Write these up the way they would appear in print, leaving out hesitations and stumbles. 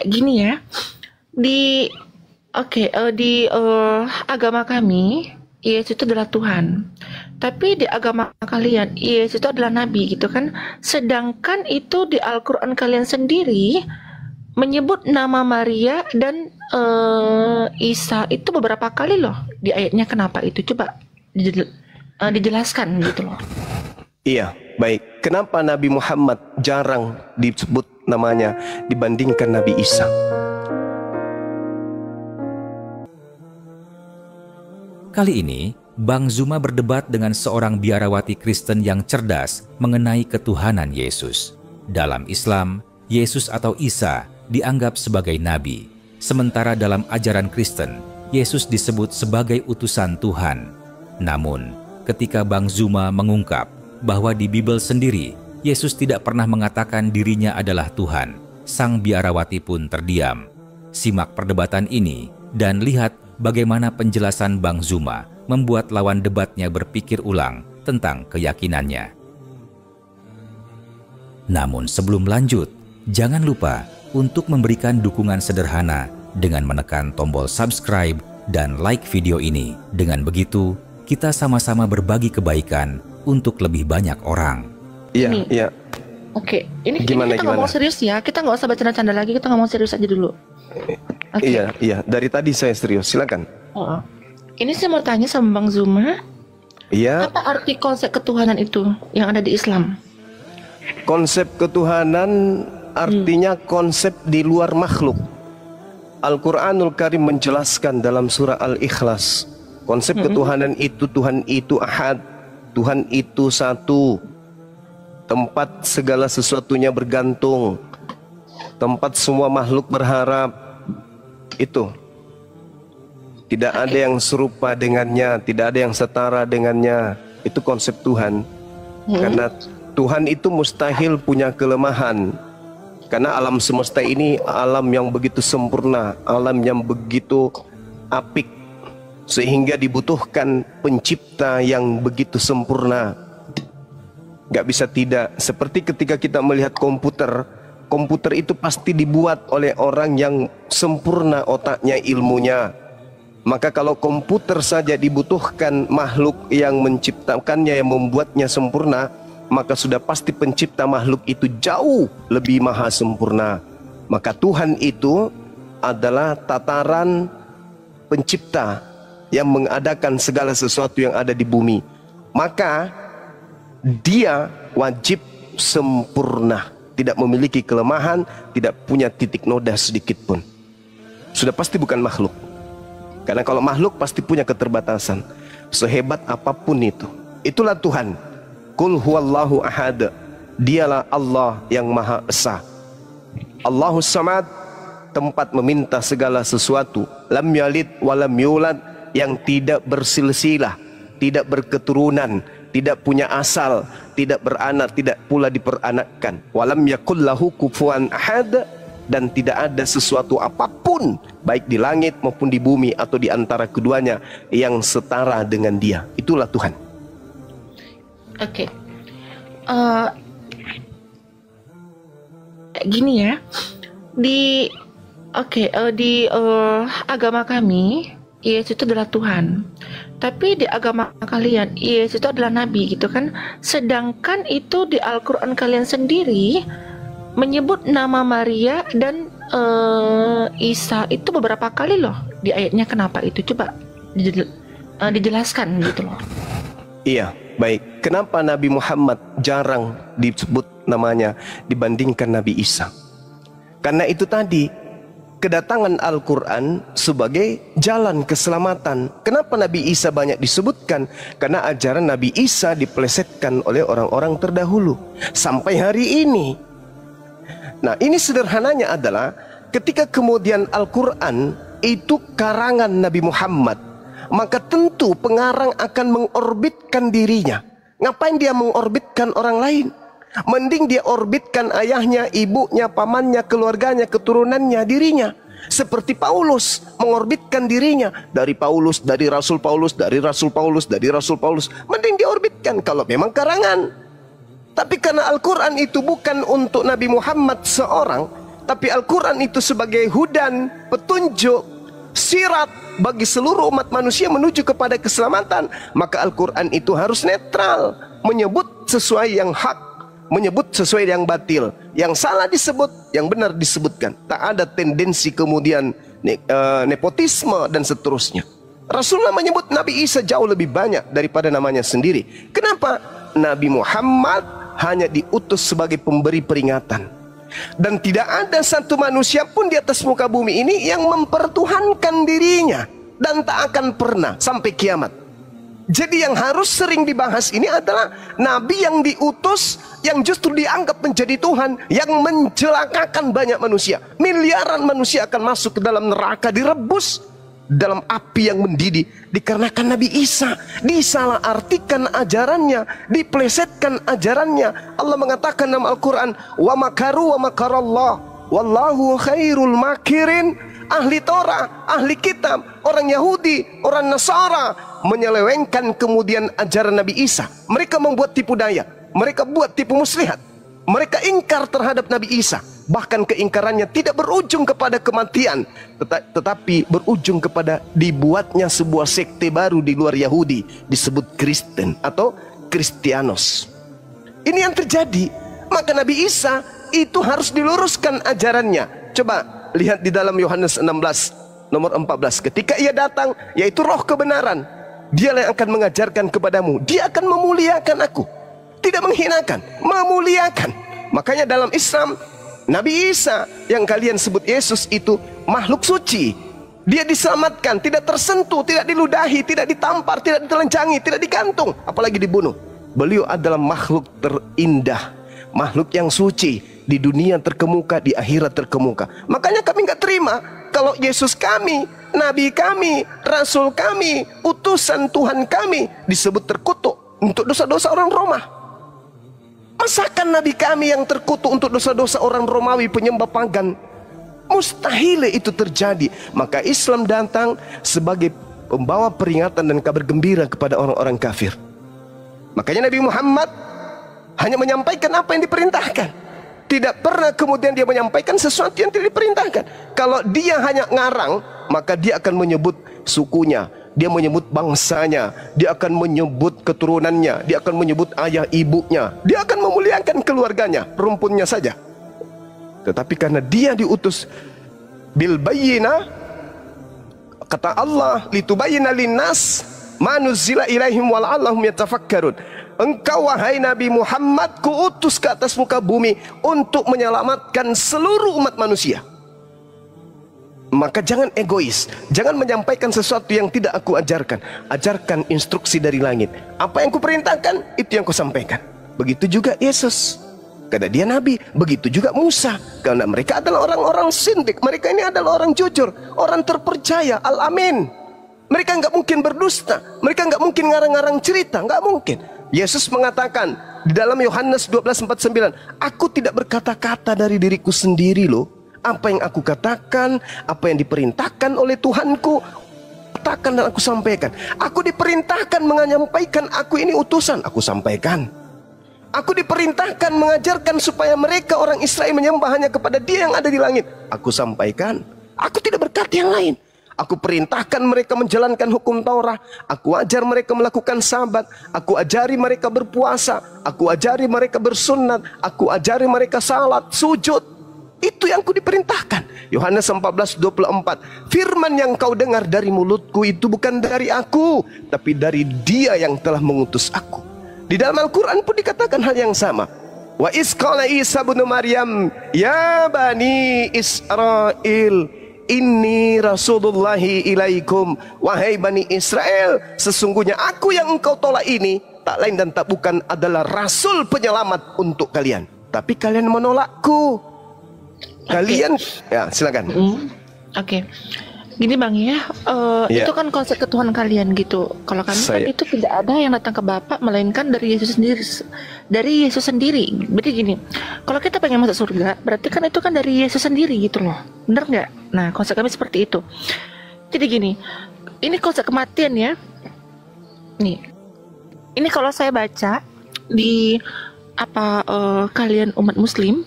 kayak gini ya. Di agama kami, Yesus itu adalah Tuhan. Tapi di agama kalian, Yesus itu adalah nabi gitu kan. Sedangkan itu di Al-Qur'an kalian sendiri menyebut nama Maria dan Isa itu beberapa kali loh di ayatnya. Kenapa itu? Coba dijelaskan gitu loh. Iya, baik. Kenapa Nabi Muhammad jarang disebut namanya dibandingkan Nabi Isa? Kali ini, Bang Zuma berdebat dengan seorang biarawati Kristen yang cerdas mengenai ketuhanan Yesus. Dalam Islam, Yesus atau Isa dianggap sebagai nabi. Sementara dalam ajaran Kristen, Yesus disebut sebagai utusan Tuhan. Namun, ketika Bang Zuma mengungkap bahwa di Bible sendiri, Yesus tidak pernah mengatakan dirinya adalah Tuhan, sang biarawati pun terdiam. Simak perdebatan ini dan lihat bagaimana penjelasan Bang Zuma membuat lawan debatnya berpikir ulang tentang keyakinannya. Namun sebelum lanjut, jangan lupa untuk memberikan dukungan sederhana dengan menekan tombol subscribe dan like video ini. Dengan begitu, kita sama-sama berbagi kebaikan untuk lebih banyak orang. Iya, iya. Oke, ini kita ngomong serius ya. Kita nggak usah bercanda-canda lagi, kita ngomong serius aja dulu. Iya, iya. Dari tadi saya serius. Silakan. Ini saya mau tanya sama Bang Zuma. Iya. Apa arti konsep ketuhanan itu yang ada di Islam? Konsep ketuhanan artinya konsep di luar makhluk. Al-Quranul Karim menjelaskan dalam surah Al-Ikhlas. Konsep ketuhanan itu, Tuhan itu ahad, Tuhan itu satu, tempat segala sesuatunya bergantung, tempat semua makhluk berharap. Itu tidak ada yang serupa dengannya, tidak ada yang setara dengannya. Itu konsep Tuhan. Karena Tuhan itu mustahil punya kelemahan. Karena alam semesta ini alam yang begitu sempurna, alam yang begitu apik, sehingga dibutuhkan pencipta yang begitu sempurna. Gak bisa tidak. Seperti ketika kita melihat komputer, komputer itu pasti dibuat oleh orang yang sempurna otaknya, ilmunya. Maka kalau komputer saja dibutuhkan makhluk yang menciptakannya, yang membuatnya sempurna, maka sudah pasti pencipta makhluk itu jauh lebih maha sempurna. Maka Tuhan itu adalah tataran pencipta yang mengadakan segala sesuatu yang ada di bumi. Maka dia wajib sempurna, tidak memiliki kelemahan, tidak punya titik noda sedikit pun. Sudah pasti bukan makhluk. Karena kalau makhluk pasti punya keterbatasan, sehebat apapun itu. Itulah Tuhan. Qul huwallahu ahad. Dialah Allah yang Maha Esa. Allahus Samad, tempat meminta segala sesuatu. Lam yalid walam yulad, yang tidak bersilsilah, tidak berketurunan, tidak punya asal, tidak beranak, tidak pula diperanakkan. Walam yakul lahu kufuwan ahad, dan tidak ada sesuatu apapun baik di langit maupun di bumi atau di antara keduanya yang setara dengan Dia. Itulah Tuhan. Oke. Gini ya. Di agama kami, Yesus itu adalah Tuhan. Tapi di agama kalian, Yesus itu adalah nabi gitu kan. Sedangkan itu di Al-Qur'an kalian sendiri menyebut nama Maria dan Isa itu beberapa kali loh di ayatnya. Kenapa itu? Coba dijelaskan gitu loh. Iya, baik. Kenapa Nabi Muhammad jarang disebut namanya dibandingkan Nabi Isa? Karena itu tadi, kedatangan Al-Quran sebagai jalan keselamatan. Kenapa Nabi Isa banyak disebutkan? Karena ajaran Nabi Isa dipelesetkan oleh orang-orang terdahulu sampai hari ini. Nah, ini sederhananya adalah ketika kemudian Al-Quran itu karangan Nabi Muhammad, maka tentu pengarang akan mengorbitkan dirinya. Ngapain dia mengorbitkan orang lain? Mending dia orbitkan ayahnya, ibunya, pamannya, keluarganya, keturunannya, dirinya. Seperti Paulus mengorbitkan dirinya dari Paulus, dari Rasul Paulus, dari Rasul Paulus, dari Rasul Paulus. Mending diorbitkan kalau memang karangan. Tapi karena Al-Quran itu bukan untuk Nabi Muhammad seorang, tapi Al-Quran itu sebagai hudan, petunjuk, sirat bagi seluruh umat manusia menuju kepada keselamatan, maka Al-Quran itu harus netral, menyebut sesuai yang hak, menyebut sesuai yang batil, yang salah disebut, yang benar disebutkan. Tak ada tendensi kemudian nepotisme dan seterusnya. Rasulullah menyebut Nabi Isa jauh lebih banyak daripada namanya sendiri. Kenapa? Nabi Muhammad hanya diutus sebagai pemberi peringatan, dan tidak ada satu manusia pun di atas muka bumi ini yang mempertuhankan dirinya, dan tak akan pernah sampai kiamat. Jadi yang harus sering dibahas ini adalah Nabi yang diutus, yang justru dianggap menjadi Tuhan, yang mencelakakan banyak manusia. Miliaran manusia akan masuk ke dalam neraka, direbus dalam api yang mendidih, dikarenakan Nabi Isa disalahartikan ajarannya, diplesetkan ajarannya. Allah mengatakan dalam Al-Quran, wa makaru wa makarallah wallahu khairul makirin. Ahli Torah, ahli kitab, orang Yahudi, orang Nasara menyelewengkan kemudian ajaran Nabi Isa. Mereka membuat tipu daya, mereka buat tipu muslihat, mereka ingkar terhadap Nabi Isa. Bahkan keingkarannya tidak berujung kepada kematian, tetapi berujung kepada dibuatnya sebuah sekte baru di luar Yahudi, disebut Kristen atau Kristianos. Ini yang terjadi. Maka Nabi Isa itu harus diluruskan ajarannya. Coba lihat di dalam Yohanes 16 nomor 14. Ketika ia datang, yaitu roh kebenaran, dialah yang akan mengajarkan kepadamu. Dia akan memuliakan aku, tidak menghinakan, memuliakan. Makanya dalam Islam, Nabi Isa yang kalian sebut Yesus itu makhluk suci. Dia diselamatkan, tidak tersentuh, tidak diludahi, tidak ditampar, tidak ditelanjangi, tidak digantung, apalagi dibunuh. Beliau adalah makhluk terindah, makhluk yang suci, di dunia terkemuka, di akhirat terkemuka. Makanya kami nggak terima kalau Yesus kami, Nabi kami, Rasul kami, utusan Tuhan kami disebut terkutuk untuk dosa-dosa orang Roma. Masakan Nabi kami yang terkutuk untuk dosa-dosa orang Romawi penyembah pagan? Mustahil itu terjadi. Maka Islam datang sebagai pembawa peringatan dan kabar gembira kepada orang-orang kafir. Makanya Nabi Muhammad hanya menyampaikan apa yang diperintahkan. Tidak pernah kemudian dia menyampaikan sesuatu yang tidak diperintahkan. Kalau dia hanya ngarang, maka dia akan menyebut sukunya, dia menyebut bangsanya, dia akan menyebut keturunannya, dia akan menyebut ayah ibunya, dia akan memuliakan keluarganya, rumpunnya saja. Tetapi karena dia diutus bil bayyinah, kata Allah, litubayyina linnas ma nuzila ilaihim wa la'allahum yatafakkarun. Engkau wahai Nabi Muhammad, kuutus ke atas muka bumi untuk menyelamatkan seluruh umat manusia. Maka jangan egois, jangan menyampaikan sesuatu yang tidak aku ajarkan. Ajarkan instruksi dari langit. Apa yang kuperintahkan, itu yang kusampaikan. Begitu juga Yesus, karena dia Nabi. Begitu juga Musa, karena mereka adalah orang-orang sindik. Mereka ini adalah orang jujur, orang terpercaya, al-amin. Mereka nggak mungkin berdusta, mereka nggak mungkin ngarang-ngarang cerita, nggak mungkin. Yesus mengatakan di dalam Yohanes 12:49, aku tidak berkata-kata dari diriku sendiri loh. Apa yang aku katakan, apa yang diperintahkan oleh Tuhanku, katakan dan aku sampaikan. Aku diperintahkan menyampaikan, aku ini utusan, aku sampaikan. Aku diperintahkan mengajarkan supaya mereka orang Israel menyembah hanya kepada Dia yang ada di langit, aku sampaikan. Aku tidak berkata yang lain. Aku perintahkan mereka menjalankan hukum Taurat. Aku ajar mereka melakukan sabat. Aku ajari mereka berpuasa. Aku ajari mereka bersunat. Aku ajari mereka salat, sujud. Itu yang ku diperintahkan. Yohanes 14:24. Firman yang kau dengar dari mulutku itu bukan dari aku, tapi dari Dia yang telah mengutus aku. Di dalam Al-Quran pun dikatakan hal yang sama. Wa iz qala Isa ibnu Maryam ya bani Israel inni rasulullahi ilaikum. Wahai Bani Israel, sesungguhnya aku yang engkau tolak ini tak lain dan tak bukan adalah rasul penyelamat untuk kalian, tapi kalian menolakku. Kalian ya silakan. Oke. Gini Bang ya, itu kan konsep ketuhanan kalian gitu. Kalau kami kan itu tidak ada yang datang ke Bapa melainkan dari Yesus sendiri. Dari Yesus sendiri. Berarti gini, kalau kita pengen masuk surga, berarti kan itu kan dari Yesus sendiri gitu loh. Bener nggak? Nah, konsep kami seperti itu. Jadi gini, ini konsep kematian ya. Nih, ini kalau saya baca di kalian umat Muslim,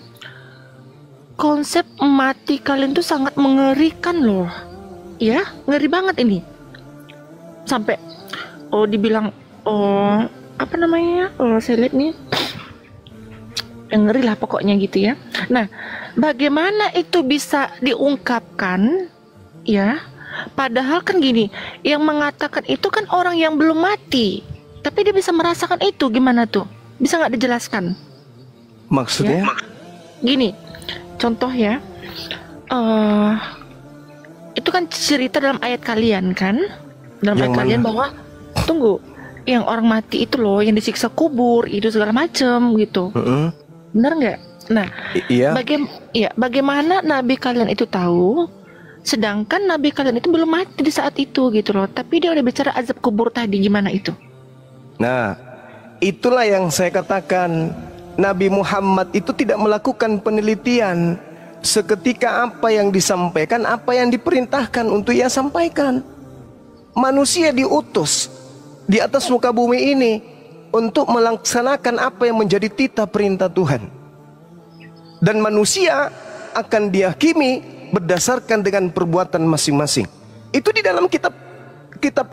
konsep mati kalian tuh sangat mengerikan loh. Ya, ngeri banget ini. Sampai dibilang apa namanya? Saya lihat nih. Yang ngeri lah pokoknya gitu ya. Nah, bagaimana itu bisa diungkapkan ya? Padahal kan gini, yang mengatakan itu kan orang yang belum mati, tapi dia bisa merasakan itu, gimana tuh? Bisa nggak dijelaskan? Maksudnya? Ya? Gini, contoh ya, itu kan cerita dalam ayat kalian kan, dalam ayat kalian bahwa tunggu, yang orang mati itu loh, yang disiksa kubur itu segala macem gitu, bener nggak? Nah, iya. Bagaimana nabi kalian itu tahu? Sedangkan nabi kalian itu belum mati di saat itu gitu loh. Tapi dia udah bicara azab kubur tadi, gimana itu? Nah, itulah yang saya katakan, Nabi Muhammad itu tidak melakukan penelitian. Seketika apa yang disampaikan, apa yang diperintahkan untuk ia sampaikan. Manusia diutus di atas muka bumi ini untuk melaksanakan apa yang menjadi titah perintah Tuhan. Dan manusia akan dihakimi berdasarkan dengan perbuatan masing-masing. Itu di dalam kitab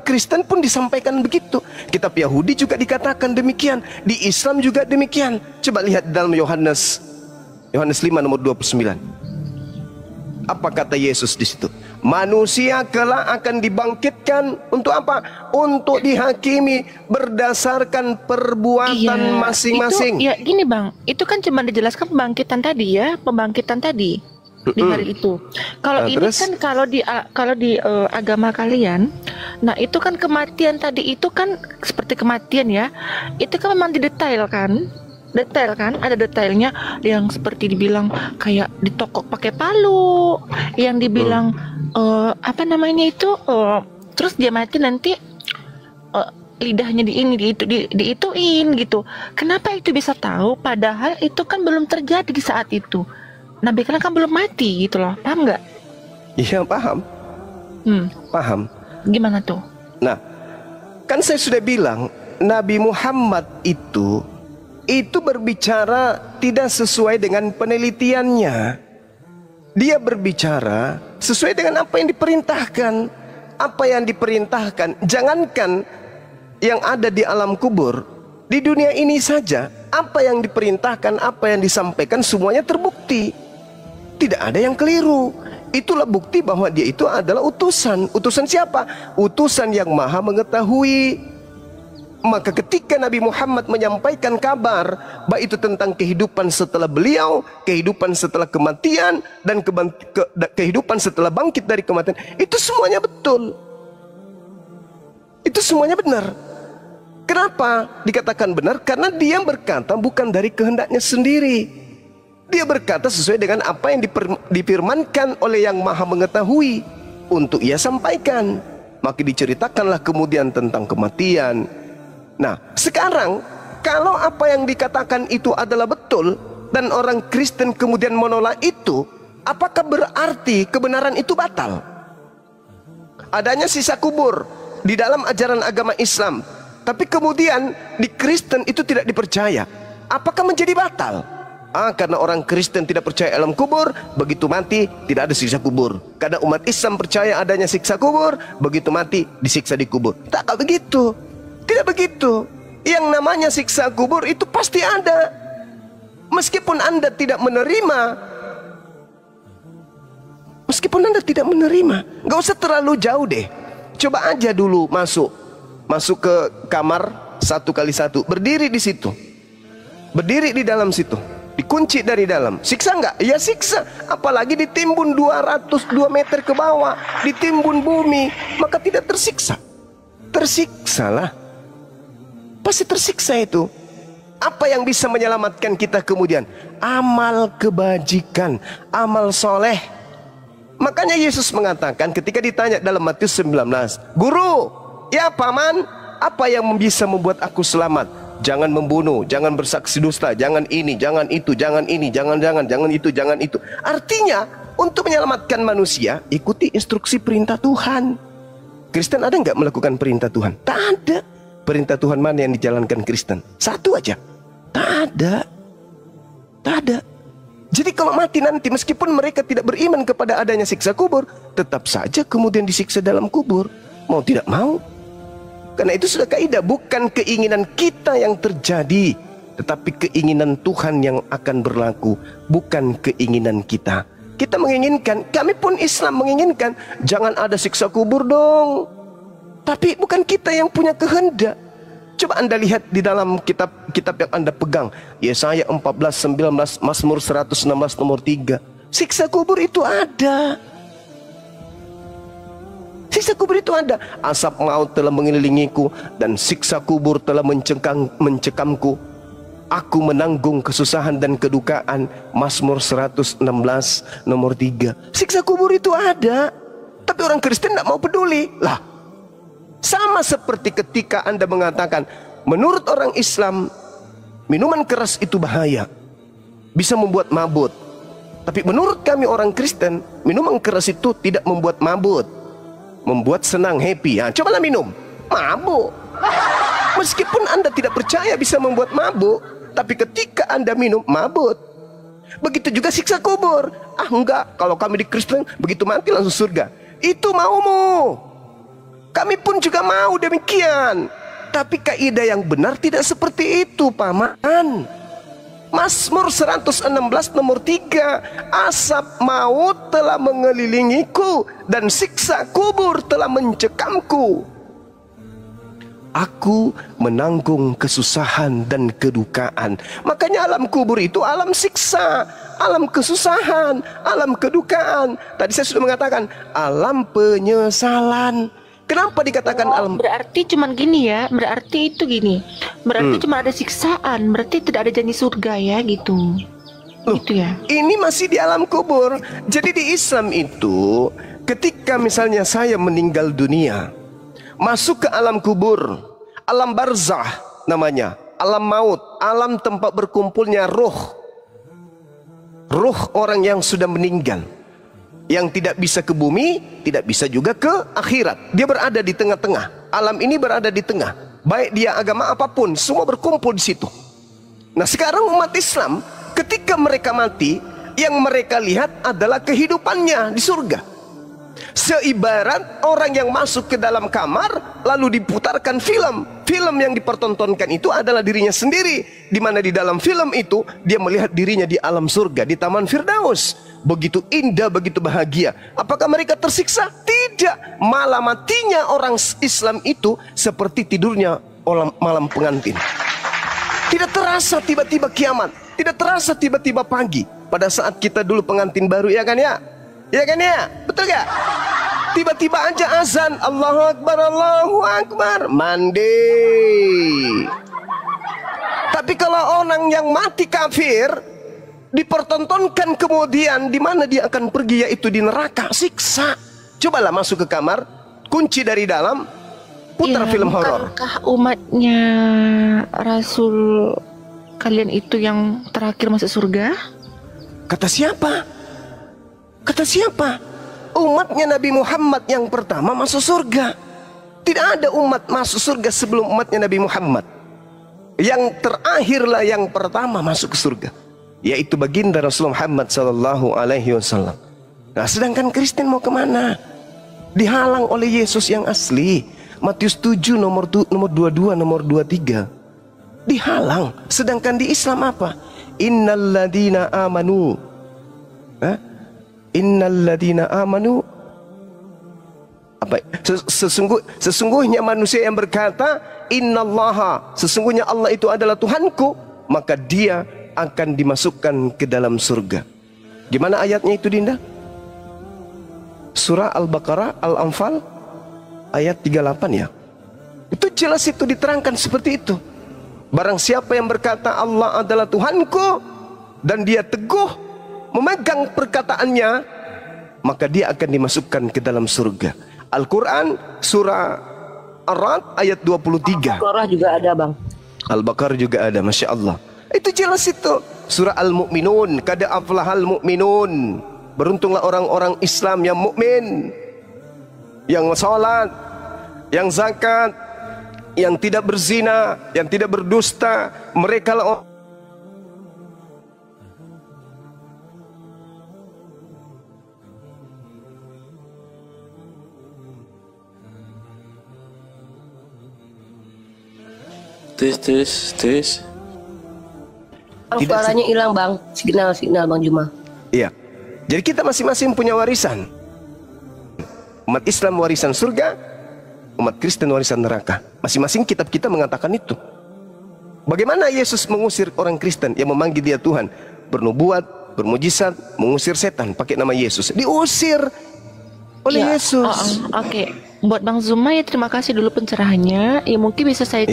Kristen pun disampaikan begitu. Kitab Yahudi juga dikatakan demikian. Di Islam juga demikian. Coba lihat dalam Yohanes 5 nomor 29. Apa kata Yesus di situ? Manusia kelak akan dibangkitkan untuk apa? Untuk dihakimi berdasarkan perbuatan masing-masing. Itu, ya gini Bang, itu kan cuma dijelaskan pembangkitan tadi ya, pembangkitan tadi. Di hari itu. Kalau ini terus? Kan kalau di agama kalian, nah itu kan kematian tadi itu kan seperti kematian ya. Itu kan memang didetail kan? Detail kan? Ada detailnya yang seperti dibilang kayak ditokok pakai palu, yang dibilang apa namanya itu terus dia mati nanti lidahnya diituin gitu. Kenapa itu bisa tahu padahal itu kan belum terjadi di saat itu? Nabi kalian kan belum mati gitu loh, paham nggak? Iya paham. Paham. Gimana tuh? Nah, kan saya sudah bilang Nabi Muhammad itu berbicara tidak sesuai dengan penelitiannya. Dia berbicara sesuai dengan apa yang diperintahkan. Apa yang diperintahkan, jangankan yang ada di alam kubur, di dunia ini saja, apa yang diperintahkan, apa yang disampaikan semuanya terbukti. Tidak ada yang keliru. Itulah bukti bahwa dia itu adalah utusan. Utusan siapa? Utusan yang maha mengetahui. Maka ketika Nabi Muhammad menyampaikan kabar, baik itu tentang kehidupan setelah beliau, kehidupan setelah kematian, dan kehidupan setelah bangkit dari kematian, itu semuanya betul. Itu semuanya benar. Kenapa dikatakan benar? Karena dia berkata bukan dari kehendaknya sendiri. Dia berkata sesuai dengan apa yang difirmankan oleh yang maha mengetahui untuk ia sampaikan. Maka diceritakanlah kemudian tentang kematian. Nah, sekarang kalau apa yang dikatakan itu adalah betul dan orang Kristen kemudian menolak itu, apakah berarti kebenaran itu batal? Adanya sisa kubur di dalam ajaran agama Islam, tapi kemudian di Kristen itu tidak dipercaya, apakah menjadi batal? Karena orang Kristen tidak percaya alam kubur, begitu mati tidak ada siksa kubur. Karena umat Islam percaya adanya siksa kubur, begitu mati disiksa di kubur. Tak begitu. Tidak begitu. Yang namanya siksa kubur itu pasti ada. Meskipun Anda tidak menerima, nggak usah terlalu jauh deh. Coba aja dulu masuk ke kamar 1x1, berdiri di situ, berdiri di dalam situ. Dikunci dari dalam, siksa nggak? Ya siksa. Apalagi ditimbun 202 meter ke bawah, ditimbun bumi, maka tidak tersiksa. Tersiksalah, pasti tersiksa itu. Apa yang bisa menyelamatkan kita kemudian? Amal kebajikan, amal soleh. Makanya Yesus mengatakan ketika ditanya dalam Matius 19, Guru, ya paman, apa yang bisa membuat aku selamat? Jangan membunuh, jangan bersaksi dusta, jangan ini, jangan itu, jangan ini, jangan itu, jangan itu. Artinya, untuk menyelamatkan manusia, ikuti instruksi perintah Tuhan. Kristen ada nggak melakukan perintah Tuhan? Tak ada. Perintah Tuhan mana yang dijalankan Kristen? Satu aja. Tak ada. Jadi kalau mati nanti, meskipun mereka tidak beriman kepada adanya siksa kubur, tetap saja kemudian disiksa dalam kubur, mau tidak mau. Karena itu sudah kaidah, bukan keinginan kita yang terjadi, tetapi keinginan Tuhan yang akan berlaku, bukan keinginan kita. Kita menginginkan, kami pun Islam menginginkan, jangan ada siksa kubur dong. Tapi bukan kita yang punya kehendak. Coba Anda lihat di dalam kitab yang Anda pegang, Yesaya 14, 19, Mazmur 116 nomor 3. Siksa kubur itu ada. Siksa kubur itu ada. Asap maut telah mengelilingiku dan siksa kubur telah mencekamku. Aku menanggung kesusahan dan kedukaan. Mazmur 116 nomor 3. Siksa kubur itu ada. Tapi orang Kristen tidak mau peduli. Lah, sama seperti ketika Anda mengatakan, menurut orang Islam, minuman keras itu bahaya, bisa membuat mabut. Tapi menurut kami orang Kristen, minuman keras itu tidak membuat mabut, membuat senang, happy. Cobalah minum, mabuk. Meskipun Anda tidak percaya bisa membuat mabuk, tapi ketika Anda minum, mabut. Begitu juga siksa kubur. Enggak, kalau kami di Kristen, begitu mati langsung surga. Itu maumu. Kami pun juga mau demikian. Tapi kaidah yang benar tidak seperti itu, paman. Mazmur 116 nomor 3. Asap maut telah mengelilingiku dan siksa kubur telah mencekamku. Aku menanggung kesusahan dan kedukaan. Makanya alam kubur itu alam siksa, alam kesusahan, alam kedukaan. Tadi saya sudah mengatakan alam penyesalan. Kenapa dikatakan alam? Berarti cuman gini ya, berarti itu gini. Berarti cuma ada siksaan, berarti tidak ada janji surga ya gitu. Loh, gitu ya. Ini masih di alam kubur. Jadi di Islam itu, ketika misalnya saya meninggal dunia, masuk ke alam kubur, alam barzah namanya, alam maut, alam tempat berkumpulnya ruh. Ruh orang yang sudah meninggal, yang tidak bisa ke bumi, tidak bisa juga ke akhirat. Dia berada di tengah-tengah. Alam ini berada di tengah. Baik dia agama apapun, semua berkumpul di situ. Nah, sekarang umat Islam, ketika mereka mati, yang mereka lihat adalah kehidupannya di surga. Seibarat orang yang masuk ke dalam kamar lalu diputarkan film. Film yang dipertontonkan itu adalah dirinya sendiri, di mana di dalam film itu dia melihat dirinya di alam surga, di Taman Firdaus. Begitu indah, begitu bahagia. Apakah mereka tersiksa? Tidak. Malah matinya orang Islam itu seperti tidurnya malam pengantin. Tidak terasa tiba-tiba kiamat, tidak terasa tiba-tiba pagi. Pada saat kita dulu pengantin baru, ya kan ya? Ya kan ya? Betul gak? Tiba-tiba aja azan, Allahu Akbar, Allahu Akbar, mandi. Tapi kalau orang yang mati kafir dipertontonkan kemudian di mana dia akan pergi, yaitu di neraka, siksa. Cobalah masuk ke kamar, kunci dari dalam, putar film horor. Bukankah umatnya Rasul kalian itu yang terakhir masuk surga? Kata siapa? Kata siapa? Umatnya Nabi Muhammad yang pertama masuk surga. Tidak ada umat masuk surga sebelum umatnya Nabi Muhammad. Yang terakhirlah yang pertama masuk ke surga, yaitu baginda Rasulullah Muhammad SAW. Nah, sedangkan Kristen mau kemana? Dihalang oleh Yesus yang asli. Matius 7 nomor 22, nomor 23. Dihalang. Sedangkan di Islam apa? Innalladzina amanu. Innalladzina amanu. Apa? Sesungguhnya manusia yang berkata innallaha, sesungguhnya Allah itu adalah Tuhanku, maka dia akan dimasukkan ke dalam surga. Gimana ayatnya itu, Dinda? Surah Al-Baqarah, Al-Anfal ayat 38 ya. Itu jelas, itu diterangkan seperti itu. Barang siapa yang berkata Allah adalah Tuhanku dan dia teguh memegang perkataannya, maka dia akan dimasukkan ke dalam surga. Al-Quran surah Ar-Ra'd ayat 23. Al-Baqarah juga ada, Bang. Al-Baqarah juga ada, Masya Allah. Itu jelas itu. Surah Al-Mu'minun, kad aflahal mu'minun. Beruntunglah orang-orang Islam yang mukmin, yang salat, yang zakat, yang tidak berzina, yang tidak berdusta. Mereka lah Tes. Bang, suaranya hilang bang. Signal Bang Juma. Iya. Jadi kita masing-masing punya warisan. Umat Islam warisan surga, umat Kristen warisan neraka. Masing-masing kitab kita mengatakan itu. Bagaimana Yesus mengusir orang Kristen yang memanggil dia Tuhan, bernubuat, bermujizat, mengusir setan pakai nama Yesus? Diusir oleh Ya, Yesus. Oke. Buat Bang Zuma ya, terima kasih dulu pencerahannya. Ya mungkin bisa saya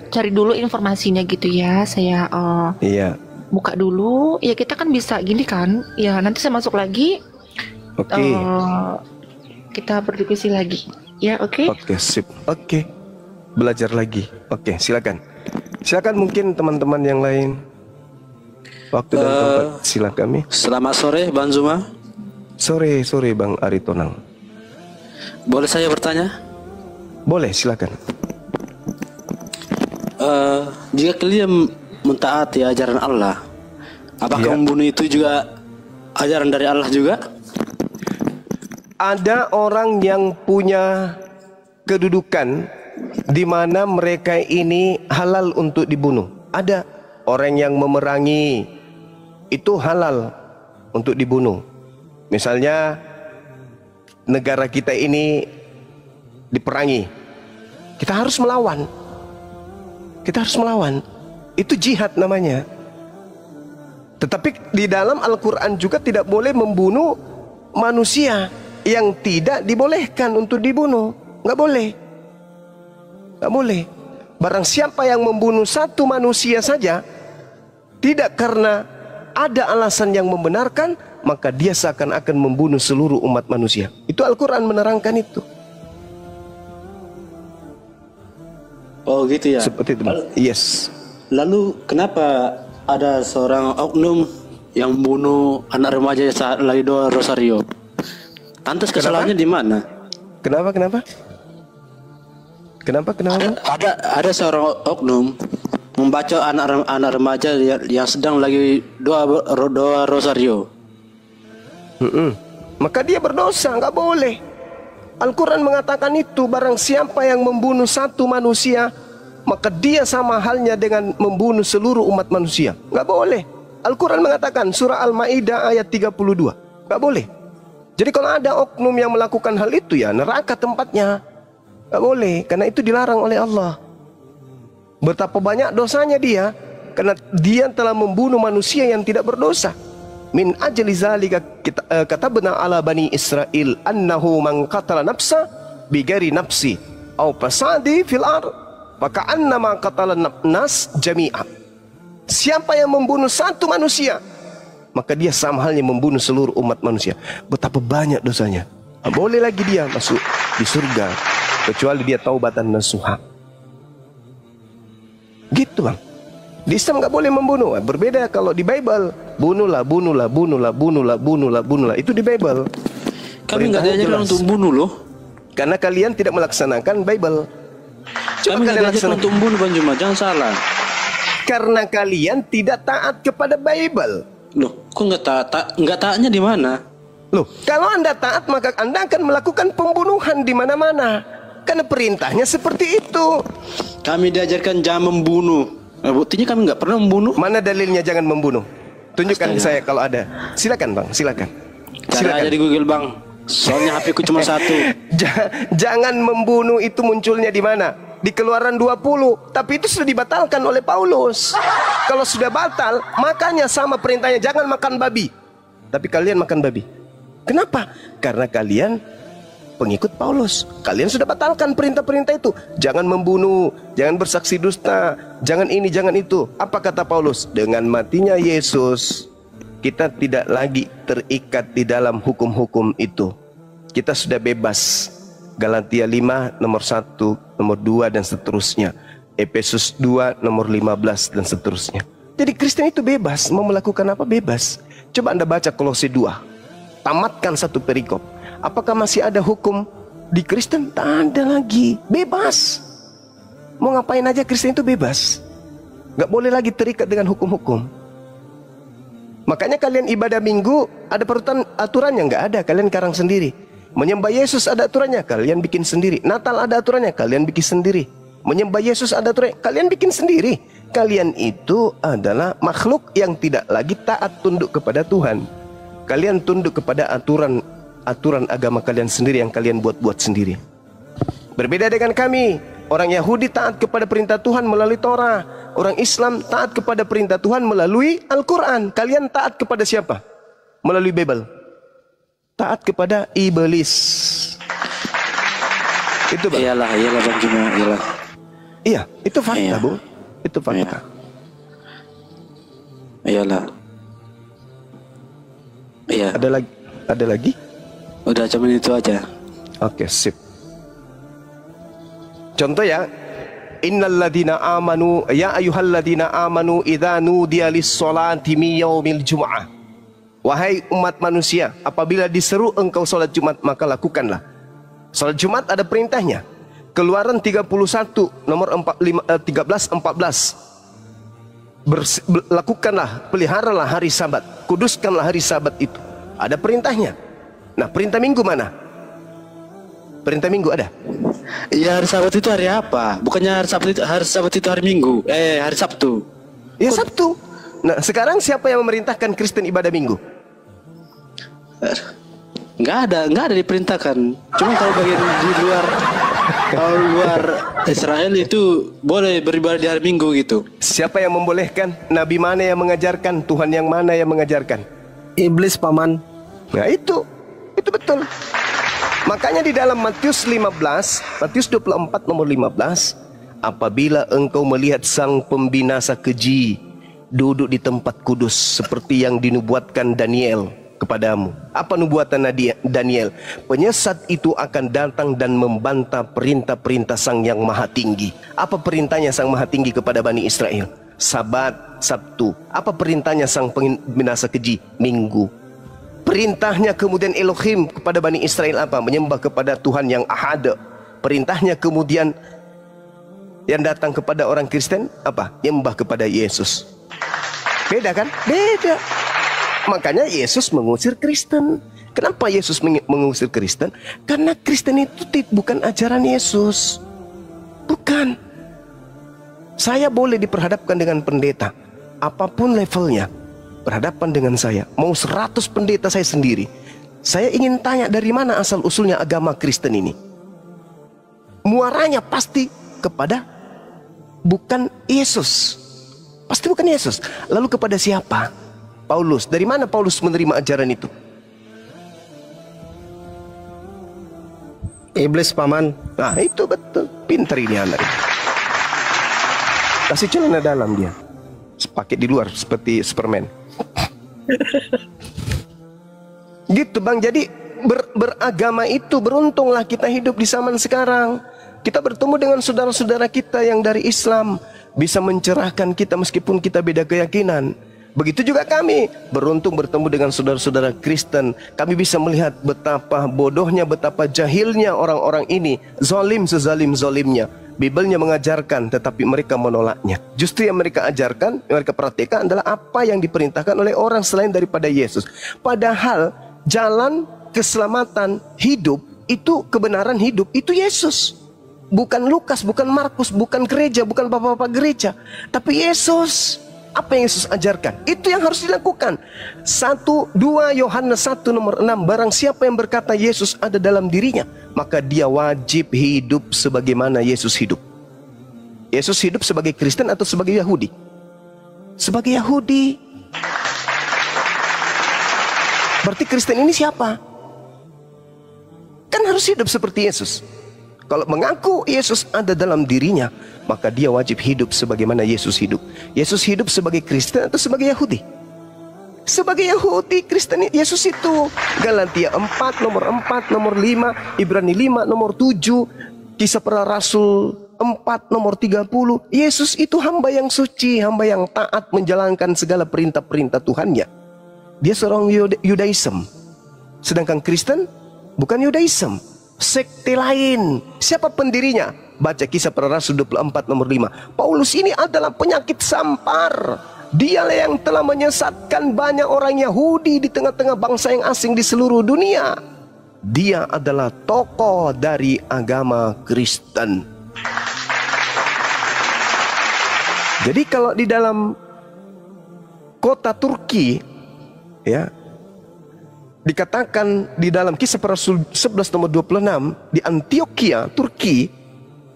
cari dulu informasinya gitu ya. Saya Iya. buka dulu. Ya kita kan bisa gini kan. Ya nanti saya masuk lagi. Oke. Kita berdiskusi lagi. Ya oke. Oke, sip. Oke. Belajar lagi. Oke, silakan. Silakan mungkin teman-teman yang lain. Waktu dan tempat silakan kami. Selamat sore Bang Zuma. Sore Bang Aritonang. Boleh saya bertanya? Boleh, silakan. Jika kalian mentaati ajaran Allah, apakah membunuh itu juga ajaran dari Allah juga? Ada orang yang punya kedudukan di mana mereka ini halal untuk dibunuh. Ada orang yang memerangi, itu halal untuk dibunuh. Misalnya negara kita ini diperangi, kita harus melawan. Itu jihad namanya. Tetapi di dalam Al-Quran juga tidak boleh membunuh manusia yang tidak dibolehkan untuk dibunuh. Nggak boleh. Barang siapa yang membunuh satu manusia saja, tidak karena ada alasan yang membenarkan, maka dia seakan-akan membunuh seluruh umat manusia. Itu Al-Quran menerangkan itu. Oh gitu ya. Seperti itu. Yes. Lalu kenapa ada seorang oknum yang membunuh anak remaja saat lagi doa rosario? Lantas kesalahannya di mana? Kenapa? Ada seorang oknum membaca anak remaja yang sedang lagi doa rosario. Maka dia berdosa, nggak boleh. Al-Quran mengatakan itu, barang siapa yang membunuh satu manusia, maka dia sama halnya dengan membunuh seluruh umat manusia. Nggak boleh. Al-Quran mengatakan, surah Al-Ma'idah ayat 32. Nggak boleh. Jadi kalau ada oknum yang melakukan hal itu, ya neraka tempatnya. Nggak boleh, karena itu dilarang oleh Allah. Betapa banyak dosanya dia, karena dia telah membunuh manusia yang tidak berdosa. Min ajli zalika katabna ala bani Israel annahu man qatala nafsa bighairi nafsi aw fasadi fil ard maka annama qatala nas jami'a. Siapa yang membunuh satu manusia, maka dia sama halnya membunuh seluruh umat manusia. Betapa banyak dosanya. Tak boleh lagi dia masuk di surga kecuali dia taubatan nasuha. Gitu bang. Di Islam nggak boleh membunuh. Berbeda kalau di Bible, bunuhlah. Itu di Bible. Kami nggak diajarkan untuk bunuh loh. Karena kalian tidak melaksanakan Bible. Kami nggak diajarkan untuk bunuh Bang Juma, jangan salah. Karena kalian tidak taat kepada Bible. Loh, kok nggak taatnya di mana? Loh, kalau Anda taat maka Anda akan melakukan pembunuhan di mana-mana. Karena perintahnya seperti itu. Kami diajarkan jangan membunuh. Buktinya kami nggak pernah membunuh. Mana dalilnya jangan membunuh? Tunjukkan ke saya kalau ada. Silakan bang, silakan. Cari aja di Google bang. Soalnya HP ku cuma satu. Jangan membunuh itu munculnya di mana? Di Keluaran 20. Tapi itu sudah dibatalkan oleh Paulus. Kalau sudah batal, makanya sama perintahnya jangan makan babi. Tapi kalian makan babi. Kenapa? Karena kalian pengikut Paulus. Kalian sudah batalkan perintah-perintah itu. Jangan membunuh, jangan bersaksi dusta, jangan ini, jangan itu. Apa kata Paulus? Dengan matinya Yesus, kita tidak lagi terikat di dalam hukum-hukum itu. Kita sudah bebas. Galatia 5 nomor 1, nomor 2 dan seterusnya. Efesus 2 nomor 15 dan seterusnya. Jadi Kristen itu bebas. Mau melakukan apa bebas. Coba Anda baca Kolose 2. Tamatkan satu perikop. Apakah masih ada hukum di Kristen? Tak ada lagi. Bebas. Mau ngapain aja Kristen itu bebas. Gak boleh lagi terikat dengan hukum-hukum. Makanya kalian ibadah minggu ada aturannya? Nggak ada. Kalian karang sendiri. Menyembah Yesus ada aturannya? Kalian bikin sendiri. Natal ada aturannya? Kalian bikin sendiri. Menyembah Yesus ada aturan. Kalian bikin sendiri. Kalian itu adalah makhluk yang tidak lagi taat tunduk kepada Tuhan. Kalian tunduk kepada aturan agama kalian sendiri yang kalian buat-buat sendiri. Berbeda dengan kami. Orang Yahudi taat kepada perintah Tuhan melalui Torah. Orang Islam taat kepada perintah Tuhan melalui Al-Quran. Kalian taat kepada siapa? Melalui Bible. Taat kepada iblis. Itu Bang. Iyalah Bang Juma, iyalah. Iya, itu fakta, Iya. Bung. Itu fakta. Iyalah. Iya. Ada lagi? Udah cuman itu aja. Oke, sip. Contoh ya, innalladzina amanu ya ayyuhalladzina amanu idza nudiya lis-sholati min yaumil jumu'ah. Wahai umat manusia, apabila diseru engkau salat Jumat, maka lakukanlah. Salat Jumat ada perintahnya. Keluaran 31 nomor 13-14. Lakukanlah, peliharalah hari Sabat, kuduskanlah hari Sabat itu. Ada perintahnya. Nah, perintah Minggu mana? Perintah Minggu ada? Iya, hari Sabat itu hari apa? Bukannya hari Sabat itu hari Minggu. Hari Sabtu. Ya Sabtu. Nah, sekarang siapa yang memerintahkan Kristen ibadah Minggu? Nggak ada diperintahkan. Cuma kalau bagian di luar Israel itu boleh beribadah di hari Minggu gitu. Siapa yang membolehkan? Nabi mana yang mengajarkan? Tuhan yang mana yang mengajarkan? Iblis, Paman. Nah, itu betul. Makanya di dalam Matius 24 nomor 15, apabila engkau melihat sang pembinasa keji duduk di tempat kudus seperti yang dinubuatkan Daniel kepadamu. Apa nubuatan Daniel? Penyesat itu akan datang dan membantah perintah-perintah Sang Yang Maha Tinggi. Apa perintahnya Sang Maha Tinggi kepada Bani Israel? Sabat, Sabtu. Apa perintahnya sang pembinasa keji? Minggu. Perintahnya kemudian Elohim kepada Bani Israel apa? Menyembah kepada Tuhan yang Ahad. Perintahnya kemudian yang datang kepada orang Kristen apa? Menyembah kepada Yesus. Beda kan? Beda. Makanya Yesus mengusir Kristen. Kenapa Yesus mengusir Kristen? Karena Kristen itu bukan ajaran Yesus. Bukan. Saya boleh diperhadapkan dengan pendeta, apapun levelnya, berhadapan dengan saya. Mau 100 pendeta saya sendiri. Saya ingin tanya dari mana asal usulnya agama Kristen ini. Muaranya pasti kepada bukan Yesus. Pasti bukan Yesus. Lalu kepada siapa? Paulus. Dari mana Paulus menerima ajaran itu? Iblis, Paman. Nah, itu betul. Pintar ini anak. Kasih celana dalam dia. Pakai di luar seperti Superman. Gitu Bang. Jadi beragama itu, beruntunglah kita hidup di zaman sekarang. Kita bertemu dengan saudara-saudara kita yang dari Islam, bisa mencerahkan kita meskipun kita beda keyakinan. Begitu juga kami, beruntung bertemu dengan saudara-saudara Kristen. Kami bisa melihat betapa bodohnya, betapa jahilnya orang-orang ini. Zalim sezalim-zalimnya. Bibelnya mengajarkan, tetapi mereka menolaknya. Justru yang mereka ajarkan, yang mereka praktikkan adalah apa yang diperintahkan oleh orang selain daripada Yesus. Padahal jalan keselamatan hidup itu, kebenaran hidup itu Yesus. Bukan Lukas, bukan Markus, bukan gereja, bukan bapak-bapak gereja, tapi Yesus. Apa yang Yesus ajarkan? Itu yang harus dilakukan. 2 Yohanes 1 nomor 6. Barang siapa yang berkata Yesus ada dalam dirinya, maka dia wajib hidup sebagaimana Yesus hidup. Yesus hidup sebagai Kristen atau sebagai Yahudi? Sebagai Yahudi. Berarti Kristen ini siapa? Kan harus hidup seperti Yesus. Kalau mengaku Yesus ada dalam dirinya, maka dia wajib hidup sebagaimana Yesus hidup. Yesus hidup sebagai Kristen atau sebagai Yahudi? Sebagai Yahudi. Kristen Yesus itu Galatia 4 nomor 4 nomor 5, Ibrani 5 nomor 7, Kisah Para Rasul 4 nomor 30. Yesus itu hamba yang suci, hamba yang taat menjalankan segala perintah-perintah Tuhannya. Dia seorang Yudaism. Sedangkan Kristen bukan Yudaism, sekte lain. Siapa pendirinya? Baca Kisah Para Rasul 24 nomor 5. Paulus ini adalah penyakit sampar. Dialah yang telah menyesatkan banyak orang Yahudi di tengah-tengah bangsa yang asing di seluruh dunia. Dia adalah tokoh dari agama Kristen. Jadi kalau di dalam kota Turki, ya, dikatakan di dalam Kisah Para Rasul 11 nomor 26, di Antioquia, Turki,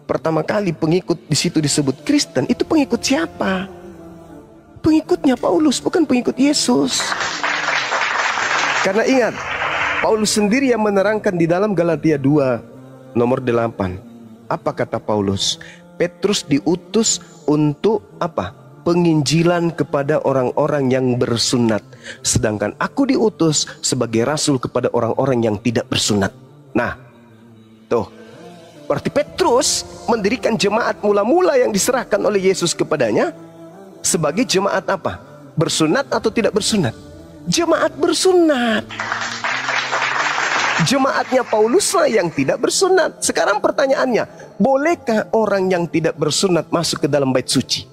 pertama kali pengikut di situ disebut Kristen. Itu pengikut siapa? Pengikutnya Paulus, bukan pengikut Yesus. Karena ingat, Paulus sendiri yang menerangkan di dalam Galatia 2 nomor 8. Apa kata Paulus? Petrus diutus untuk apa? Penginjilan kepada orang-orang yang bersunat. Sedangkan aku diutus sebagai rasul kepada orang-orang yang tidak bersunat. Nah, tuh. Berarti Petrus mendirikan jemaat mula-mula yang diserahkan oleh Yesus kepadanya sebagai jemaat apa? Bersunat atau tidak bersunat? Jemaat bersunat. Jemaatnya Pauluslah yang tidak bersunat. Sekarang pertanyaannya, bolehkah orang yang tidak bersunat masuk ke dalam bait suci?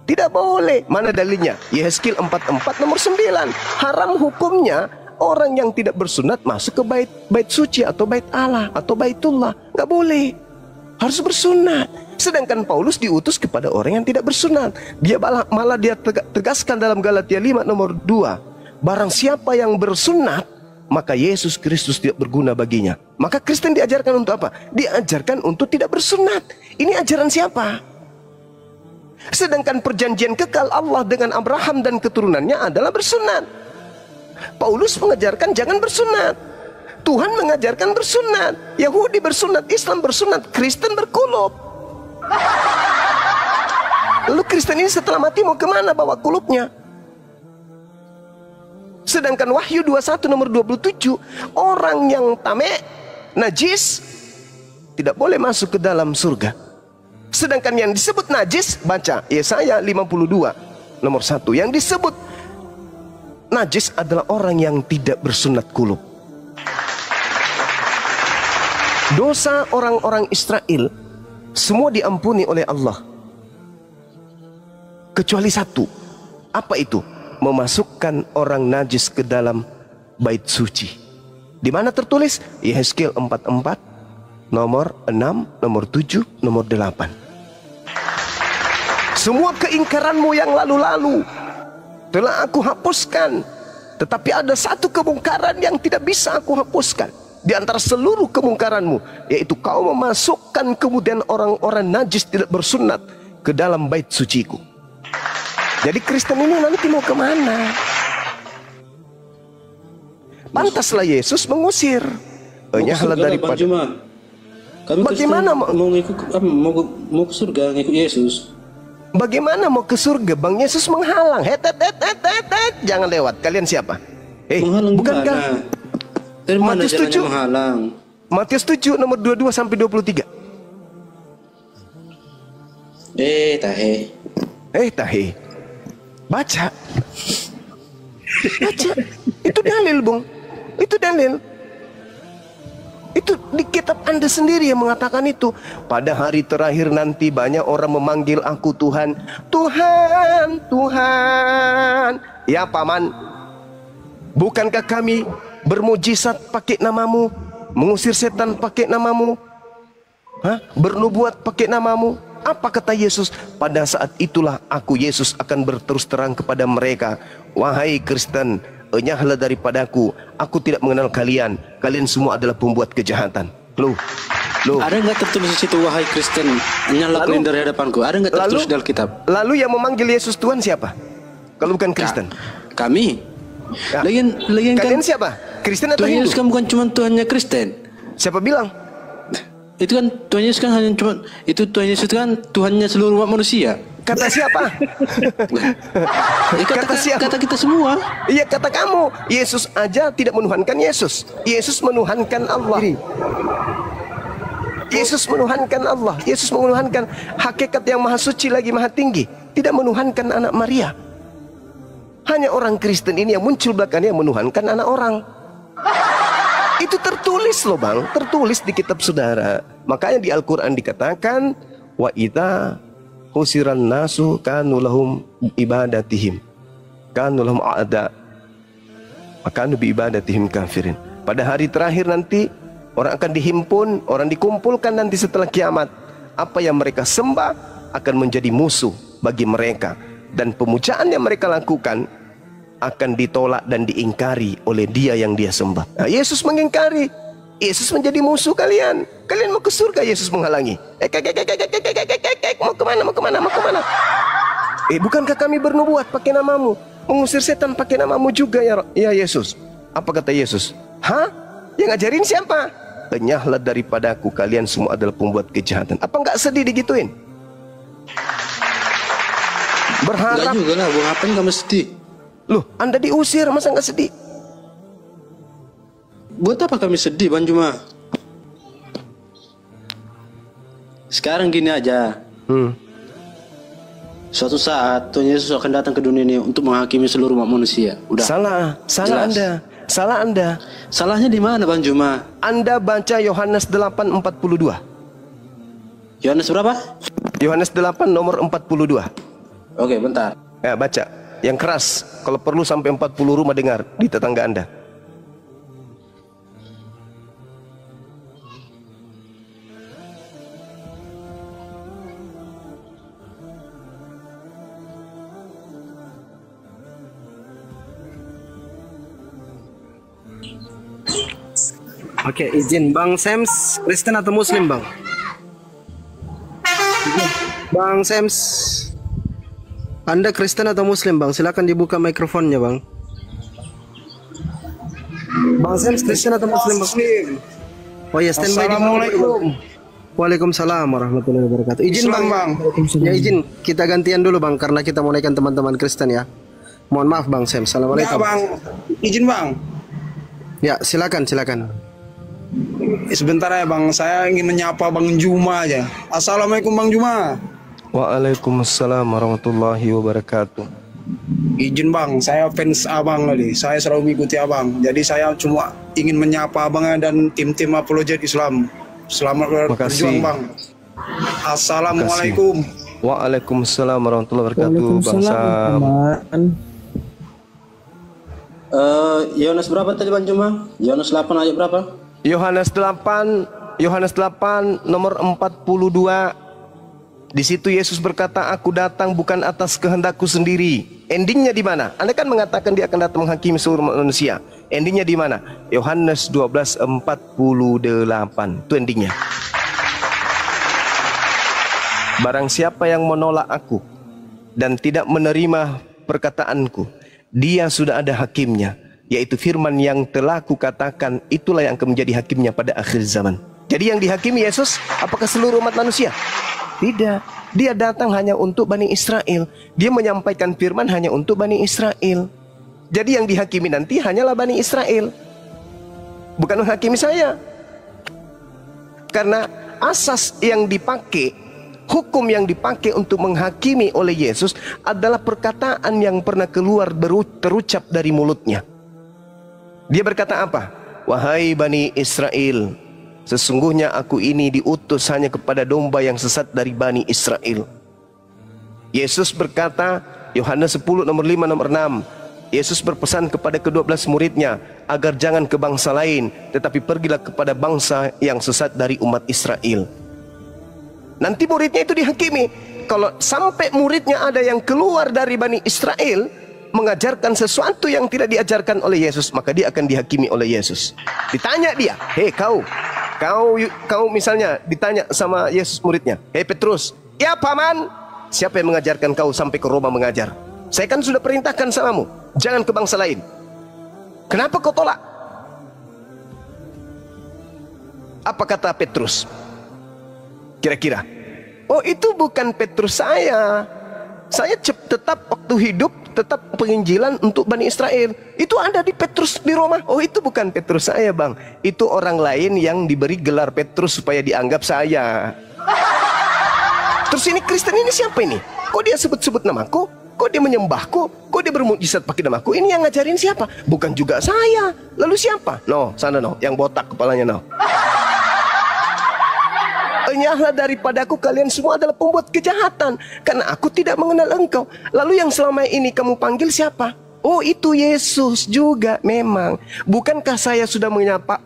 Tidak boleh. Mana dalilnya? Yehezkiel 44 nomor 9. Haram hukumnya orang yang tidak bersunat masuk ke bait suci atau bait Allah atau baitullah. Nggak boleh. Harus bersunat. Sedangkan Paulus diutus kepada orang yang tidak bersunat. Dia malah dia tegaskan dalam Galatia 5 nomor 2. Barang siapa yang bersunat, maka Yesus Kristus tidak berguna baginya. Maka Kristen diajarkan untuk apa? Diajarkan untuk tidak bersunat. Ini ajaran siapa? Sedangkan perjanjian kekal Allah dengan Abraham dan keturunannya adalah bersunat. Paulus mengajarkan jangan bersunat. Tuhan mengajarkan bersunat. Yahudi bersunat, Islam bersunat, Kristen berkulub. Lalu Kristen ini setelah mati mau kemana bawa kulubnya? Sedangkan Wahyu 21 nomor 27, orang yang tamek, najis, tidak boleh masuk ke dalam surga. Sedangkan yang disebut najis, baca Yesaya 52 nomor 1, yang disebut najis adalah orang yang tidak bersunat kulub. Dosa orang-orang Israel semua diampuni oleh Allah, kecuali satu. Apa itu? Memasukkan orang najis ke dalam bait suci. Di mana tertulis? Yehezkiel 44 nomor 6, nomor 7, nomor 8. Semua keingkaranmu yang lalu-lalu telah aku hapuskan, tetapi ada satu kemungkaran yang tidak bisa aku hapuskan di antara seluruh kemungkaranmu, yaitu kau memasukkan kemudian orang-orang najis tidak bersunat ke dalam bait suciku. Jadi Kristen ini nanti mau kemana? Pantaslah Yesus mengusir. Nyahlah daripada. Bagaimana mau ke surga ngikut Yesus? Bagaimana mau ke surga? Bang Yesus menghalang. Jangan lewat. Kalian siapa? Menghalang bukankah? Dari mana Matius jalannya 7 menghalang? Matius 7 nomor 22 sampai 23. Tahe. Baca. Itu dalil, Bung. Itu dalil. Itu di kitab Anda sendiri yang mengatakan itu. Pada hari terakhir nanti banyak orang memanggil aku Tuhan. Tuhan, Tuhan. Ya paman, bukankah kami bermujizat pakai namamu, mengusir setan pakai namamu, bernubuat pakai namamu? Apa kata Yesus? Pada saat itulah aku Yesus akan berterus terang kepada mereka, wahai Kristen, enyahlah daripadaku, aku tidak mengenal kalian. Kalian semua adalah pembuat kejahatan. Loh. Ada nggak tertulis di situ, wahai Kristen, enyahlah kalian dari hadapanku? Ada nggak tertulis dalam kitab? Lalu yang memanggil Yesus Tuhan siapa? Kalau bukan Kristen? Kami. Ya. Lagian Kalian kan, siapa? Kristen atau Tuhan Yesus Hindu? kan bukan cuma Tuhannya Kristen. Siapa bilang? Itu kan Tuhan Yesus kan hanya cuma itu, Tuhan Yesus kan Tuhannya seluruh umat manusia. Kata siapa? Kata siapa? Kata kita semua. Iya, kata kamu. Yesus aja tidak menuhankan Yesus. Yesus menuhankan Allah. Yesus menuhankan Allah. Yesus menuhankan hakikat yang maha suci lagi maha tinggi. Tidak menuhankan anak Maria. Hanya orang Kristen ini yang muncul belakangnya menuhankan anak orang. Itu tertulis loh bang, tertulis di kitab saudara. Makanya di Al-Quran dikatakan, wa idza husiran nasu kanu lahum ibadatihim, kanu lahum a'da, makanu bi ibadatihim kafirin. Pada hari terakhir nanti orang akan dihimpun, orang dikumpulkan nanti setelah kiamat. Apa yang mereka sembah akan menjadi musuh bagi mereka, dan pemujaan yang mereka lakukan akan ditolak dan diingkari oleh dia yang dia sembah. Nah, Yesus mengingkari. Yesus menjadi musuh kalian. Kalian mau ke surga, Yesus menghalangi. Mau kemana, mau kemana, mau kemana? Bukankah kami bernubuat pakai namamu, mengusir setan pakai namamu juga ya Yesus? Apa kata Yesus? Hah? Yang ngajarin siapa? Enyahlah daripadaku, kalian semua adalah pembuat kejahatan. Apa nggak sedih digituin? Berharap. Enggak juga lah, Bang, ngapain kamu sedih? Loh, Anda diusir, masa nggak sedih? Buat apa kami sedih, Bang Juma? Sekarang gini aja. Suatu saat Tuhan Yesus akan datang ke dunia ini untuk menghakimi seluruh umat manusia. Udah. Salah Jelas. Salah Anda. Salahnya di mana, Bang Juma? Anda baca Yohanes 8:42. Yohanes berapa? Yohanes 8 nomor 42. Oke, bentar. Ya, baca. Yang keras. Kalau perlu sampai 40 rumah dengar di tetangga Anda. Oke, izin Bang Sems, Kristen atau Muslim, Bang? Bang Sems, Anda Kristen atau Muslim, Bang? Silakan dibuka mikrofonnya, Bang. Bang Sems, Kristen atau Muslim, Bang? Oh ya, standby. Assalamualaikum. Waalaikumsalam warahmatullahi wabarakatuh. Izin Salam, Bang. Bang. Ya izin, kita gantian dulu, Bang, karena kita mau naikkan teman-teman Kristen ya. Mohon maaf, Bang Sems. Ya, Assalamualaikum. Bang. Izin, Bang. Ya, silakan. Sebentar ya, Bang. Saya ingin menyapa Bang Juma aja. Assalamualaikum, Bang Juma. Waalaikumsalam warahmatullahi wabarakatuh. Izin, Bang. Saya fans Abang tadi. Saya selalu mengikuti Abang. Jadi saya cuma ingin menyapa Abangnya dan tim-tim apologet Islam. Selamat berjuang, Bang. Assalamualaikum. Waalaikumsalam warahmatullahi wabarakatuh. Bangsa. Yohanes berapa tadi, Bang Juma? Yohanes 8 ayat berapa? Yohanes 8 nomor 42. Di situ Yesus berkata, aku datang bukan atas kehendakku sendiri. Endingnya di mana? Anda kan mengatakan dia akan datang menghakimi seluruh manusia. Endingnya di mana? Yohanes 12:48. Itu endingnya. Barang siapa yang menolak aku dan tidak menerima perkataanku, dia sudah ada hakimnya, yaitu firman yang telah kukatakan, itulah yang akan menjadi hakimnya pada akhir zaman. Jadi yang dihakimi Yesus, apakah seluruh umat manusia? Tidak. Dia datang hanya untuk Bani Israel. Dia menyampaikan firman hanya untuk Bani Israel. Jadi yang dihakimi nanti hanyalah Bani Israel, bukan menghakimi saya. Karena asas yang dipakai, hukum yang dipakai untuk menghakimi oleh Yesus adalah perkataan yang pernah keluar terucap dari mulutnya. Dia berkata apa? Wahai Bani Israel, sesungguhnya aku ini diutus hanya kepada domba yang sesat dari Bani Israel. Yesus berkata, Yohanes 10 nomor 5 nomor 6, Yesus berpesan kepada ke-12 muridnya agar jangan ke bangsa lain, tetapi pergilah kepada bangsa yang sesat dari umat Israel. Nanti muridnya itu dihakimi. Kalau sampai muridnya ada yang keluar dari Bani Israel mengajarkan sesuatu yang tidak diajarkan oleh Yesus, maka dia akan dihakimi oleh Yesus. Ditanya dia, hei kau misalnya ditanya sama Yesus muridnya, hei Petrus, ya paman, siapa yang mengajarkan kau sampai ke Roma mengajar? Saya kan sudah perintahkan samamu, jangan ke bangsa lain. Kenapa kau tolak? Apa kata Petrus? Kira-kira, oh itu bukan Petrus saya. Saya tetap waktu hidup tetap penginjilan untuk Bani Israel. Itu ada di Petrus di Roma. Oh itu bukan Petrus saya, Bang. Itu orang lain yang diberi gelar Petrus supaya dianggap saya. Terus ini Kristen ini siapa ini? Kok dia sebut-sebut namaku? Kok dia menyembahku? Kok dia bermukjizat pakai namaku? Ini yang ngajarin siapa? Bukan juga saya. Lalu siapa? No, sana no, yang botak kepalanya no. Enyahlah daripadaku, kalian semua adalah pembuat kejahatan, karena aku tidak mengenal engkau. Lalu yang selama ini kamu panggil siapa? Oh itu Yesus juga memang. Bukankah saya sudah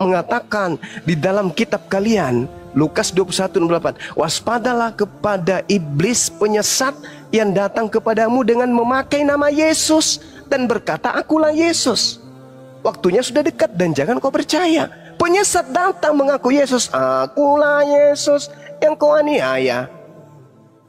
mengatakan di dalam kitab kalian, Lukas 21:8, waspadalah kepada iblis penyesat yang datang kepadamu dengan memakai nama Yesus dan berkata, akulah Yesus. Waktunya sudah dekat dan jangan kau percaya. Penyesat datang mengaku Yesus, akulah Yesus yang kau aniaya.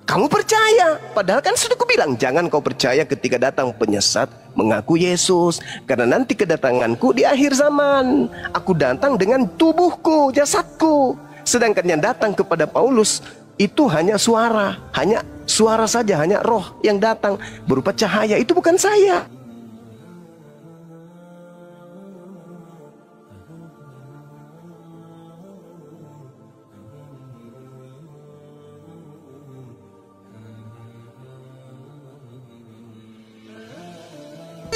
Kamu percaya, padahal kan sudah kubilang jangan kau percaya ketika datang penyesat mengaku Yesus, karena nanti kedatanganku di akhir zaman. Aku datang dengan tubuhku, jasadku. Sedangkan yang datang kepada Paulus itu hanya suara saja, hanya roh yang datang berupa cahaya. Itu bukan saya.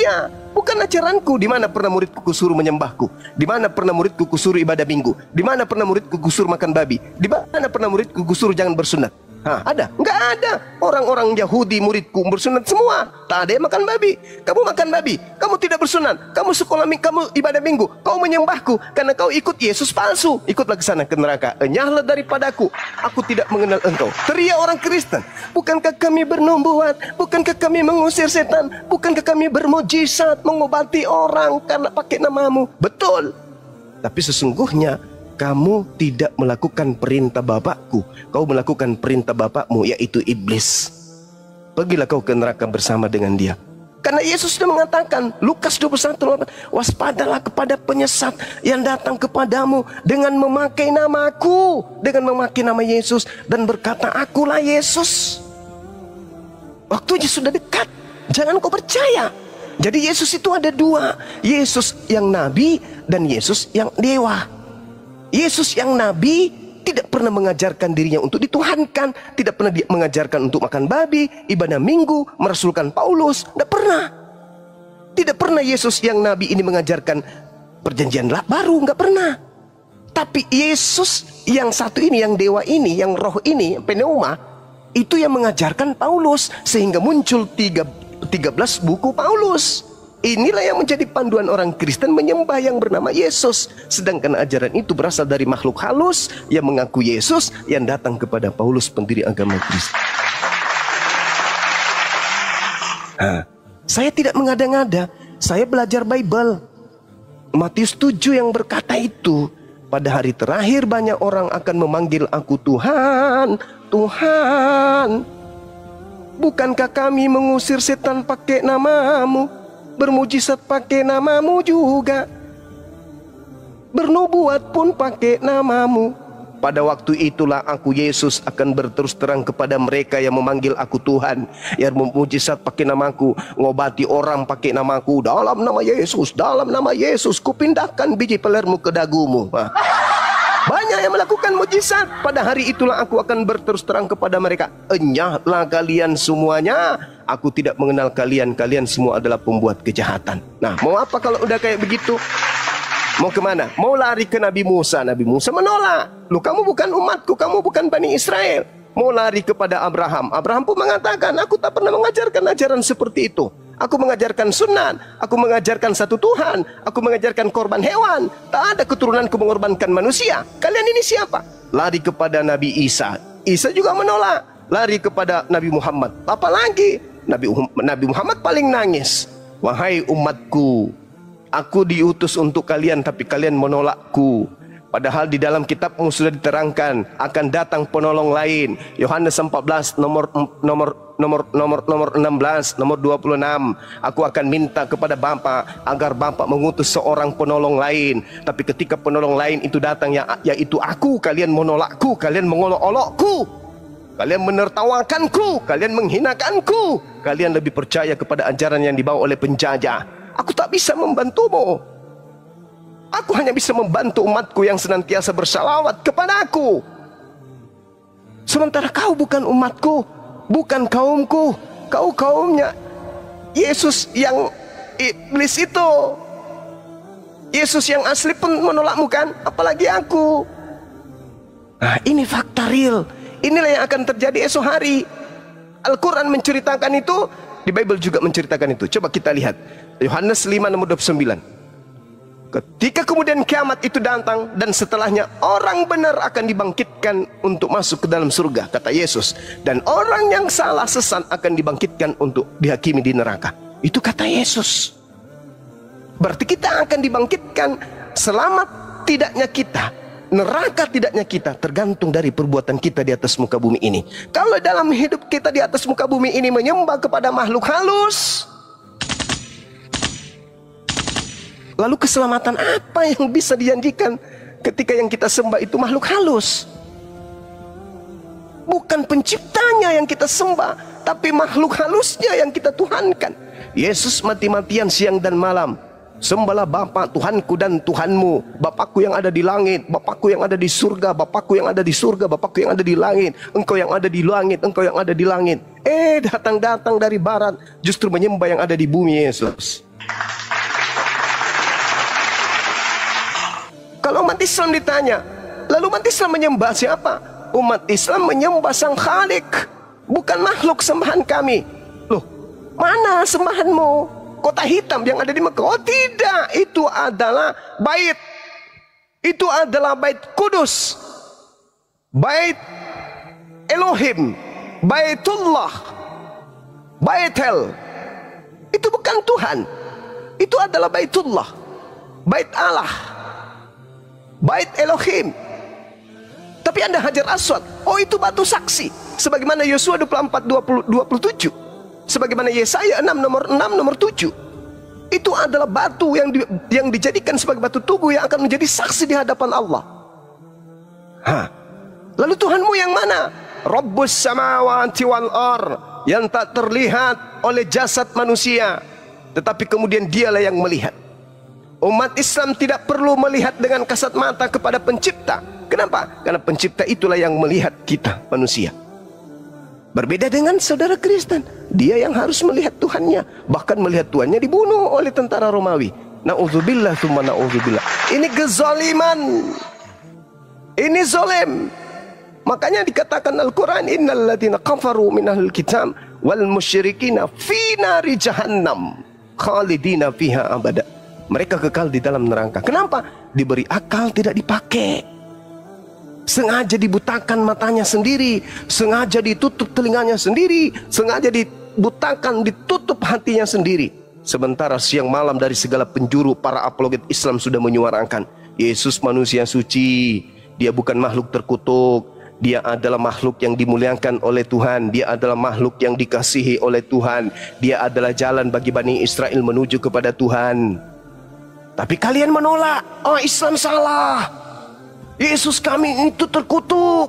Ya, bukan ajaranku. Di mana pernah muridku kusuruh menyembahku? Di mana pernah muridku kusuruh ibadah minggu? Di mana pernah muridku kusuruh makan babi? Di mana pernah muridku kusuruh jangan bersunat? Hah, ada? Enggak ada. Orang-orang Yahudi muridku bersunat semua. Tak ada yang makan babi. Kamu makan babi, kamu tidak bersunat. Kamu sekolah, kamu ibadah minggu. Kau menyembahku karena kau ikut Yesus palsu. Ikutlah ke sana ke neraka. Enyahlah daripadaku. Aku tidak mengenal engkau. Teriak orang Kristen. Bukankah kami bernubuat? Bukankah kami mengusir setan? Bukankah kami bermujizat mengobati orang karena pakai namamu? Betul. Tapi sesungguhnya kamu tidak melakukan perintah Bapakku. Kau melakukan perintah bapakmu, yaitu iblis. Pergilah kau ke neraka bersama dengan dia. Karena Yesus sudah mengatakan, Lukas 21, waspadalah kepada penyesat yang datang kepadamu dengan memakai namaku, dengan memakai nama Yesus, dan berkata, akulah Yesus. Waktunya sudah dekat. Jangan kau percaya. Jadi Yesus itu ada dua. Yesus yang nabi dan Yesus yang dewa. Yesus yang nabi tidak pernah mengajarkan dirinya untuk dituhankan, tidak pernah mengajarkan untuk makan babi, ibadah minggu, merasulkan Paulus, tidak pernah. Tidak pernah Yesus yang nabi ini mengajarkan perjanjian baru, nggak pernah. Tapi Yesus yang satu ini, yang dewa ini, yang roh ini, pneuma, itu yang mengajarkan Paulus, sehingga muncul 13 buku Paulus. Inilah yang menjadi panduan orang Kristen menyembah yang bernama Yesus. Sedangkan ajaran itu berasal dari makhluk halus yang mengaku Yesus, yang datang kepada Paulus, pendiri agama Kristen. Saya tidak mengada-ngada. Saya belajar Bible. Matius 7 yang berkata itu, pada hari terakhir banyak orang akan memanggil aku Tuhan, Tuhan. Bukankah kami mengusir setan pakai namamu? Bermujizat pakai namamu juga. Bernubuat pun pakai namamu. Pada waktu itulah aku Yesus akan berterus terang kepada mereka yang memanggil aku Tuhan, yang memujizat pakai namaku, ngobati orang pakai namaku. Dalam nama Yesus, dalam nama Yesus, kupindahkan biji pelermu ke dagumu. Banyak yang melakukan mujizat. Pada hari itulah aku akan berterus terang kepada mereka, enyahlah kalian semuanya. Aku tidak mengenal kalian. Kalian semua adalah pembuat kejahatan. Nah, mau apa kalau udah kayak begitu? Mau kemana? Mau lari ke Nabi Musa. Nabi Musa menolak. Lu, kamu bukan umatku, kamu bukan Bani Israel. Mau lari kepada Abraham. Abraham pun mengatakan, aku tak pernah mengajarkan ajaran seperti itu. Aku mengajarkan sunat, aku mengajarkan satu Tuhan, aku mengajarkan korban hewan. Tak ada keturunanku mengorbankan manusia. Kalian ini siapa? Lari kepada Nabi Isa. Isa juga menolak. Lari kepada Nabi Muhammad. Apa lagi? Nabi Muhammad paling nangis. Wahai umatku, aku diutus untuk kalian, tapi kalian menolakku. Padahal di dalam kitabmu sudah diterangkan akan datang penolong lain. Yohanes 14 nomor 16, nomor 26. Aku akan minta kepada Bapa agar Bapa mengutus seorang penolong lain. Tapi ketika penolong lain itu datang, yaitu aku, kalian menolakku, kalian mengolok-olokku, kalian menertawakanku, kalian menghinakanku. Kalian lebih percaya kepada ajaran yang dibawa oleh penjajah. Aku tak bisa membantumu. Aku hanya bisa membantu umatku yang senantiasa bersalawat kepada aku. Sementara kau bukan umatku, bukan kaumku. Kau kaumnya Yesus yang iblis itu. Yesus yang asli pun menolakmu kan, apalagi aku. Nah, ini fakta real. Inilah yang akan terjadi esok hari. Al-Quran menceritakan itu, di Bible juga menceritakan itu. Coba kita lihat Yohanes 5 nomor 29. Ketika kemudian kiamat itu datang dan setelahnya orang benar akan dibangkitkan untuk masuk ke dalam surga, kata Yesus. Dan orang yang salah sesat akan dibangkitkan untuk dihakimi di neraka. Itu kata Yesus. Berarti kita akan dibangkitkan, selamat tidaknya kita, neraka tidaknya kita, tergantung dari perbuatan kita di atas muka bumi ini. Kalau dalam hidup kita di atas muka bumi ini menyembah kepada makhluk halus, lalu keselamatan apa yang bisa dijanjikan ketika yang kita sembah itu makhluk halus? Bukan penciptanya yang kita sembah, tapi makhluk halusnya yang kita tuhankan. Yesus mati-matian siang dan malam. Sembahlah Bapa, Tuhanku dan Tuhanmu, Bapakku yang ada di langit, Bapakku yang ada di surga, Bapakku yang ada di surga, Bapakku yang ada di langit, Engkau yang ada di langit, Engkau yang ada di langit. Datang-datang dari barat, justru menyembah yang ada di bumi Yesus. Kalau umat Islam ditanya, lalu umat Islam menyembah siapa? Umat Islam menyembah Sang Khalik, bukan makhluk sembahan kami. Loh, mana sembahanmu? Kota hitam yang ada di Mekah? Oh tidak, itu adalah bait. Itu adalah bait kudus, bait Elohim, baitullah, baitel. Itu bukan Tuhan. Itu adalah baitullah, bait Allah, bait Elohim. Tapi Anda Hajar Aswad, oh itu batu saksi, sebagaimana Yosua 24:27, sebagaimana Yesaya 6 nomor 7. Itu adalah batu yang dijadikan sebagai batu tubuh yang akan menjadi saksi di hadapan Allah. Lalu Tuhanmu yang mana? Rabbus samawati wal ar, yang tak terlihat oleh jasad manusia, tetapi kemudian dialah yang melihat. Umat Islam tidak perlu melihat dengan kasat mata kepada pencipta. Kenapa? Karena pencipta itulah yang melihat kita manusia. Berbeda dengan saudara Kristen, dia yang harus melihat Tuhannya, bahkan melihat Tuhannya dibunuh oleh tentara Romawi. Na'udzubillah tsumma na'udzubillah. Ini kezaliman, ini zalim. Makanya dikatakan Al-Quran, innal ladzina kafaru minal kitab wal musyrikina fi nari jahannam khalidina fiha abada. Mereka kekal di dalam neraka. Kenapa? Diberi akal tidak dipakai. Sengaja dibutakan matanya sendiri, sengaja ditutup telinganya sendiri, sengaja dibutakan, ditutup hatinya sendiri. Sementara siang malam dari segala penjuru para apologet Islam sudah menyuarakan Yesus manusia suci, dia bukan makhluk terkutuk, dia adalah makhluk yang dimuliakan oleh Tuhan, dia adalah makhluk yang dikasihi oleh Tuhan, dia adalah jalan bagi Bani Israel menuju kepada Tuhan. Tapi kalian menolak, oh Islam salah, Yesus kami itu terkutuk,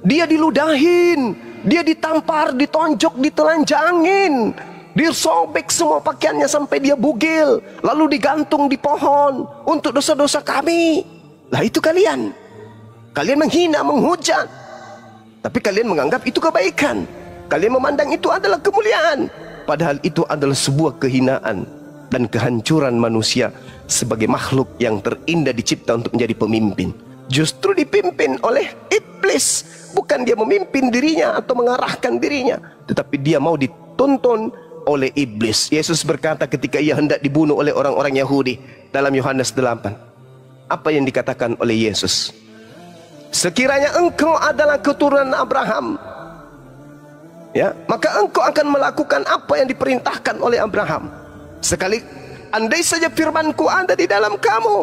dia diludahin, dia ditampar, ditonjok, ditelanjangin, disobek semua pakaiannya sampai dia bugil, lalu digantung di pohon untuk dosa-dosa kami. Lah itu kalian menghina, menghujat, tapi kalian menganggap itu kebaikan, kalian memandang itu adalah kemuliaan, padahal itu adalah sebuah kehinaan dan kehancuran manusia sebagai makhluk yang terindah dicipta untuk menjadi pemimpin. Justru dipimpin oleh iblis, bukan dia memimpin dirinya atau mengarahkan dirinya, tetapi dia mau dituntun oleh iblis. Yesus berkata ketika ia hendak dibunuh oleh orang-orang Yahudi dalam Yohanes 8, apa yang dikatakan oleh Yesus? Sekiranya engkau adalah keturunan Abraham, ya, maka engkau akan melakukan apa yang diperintahkan oleh Abraham. Sekali andai saja firmanku ada di dalam kamu,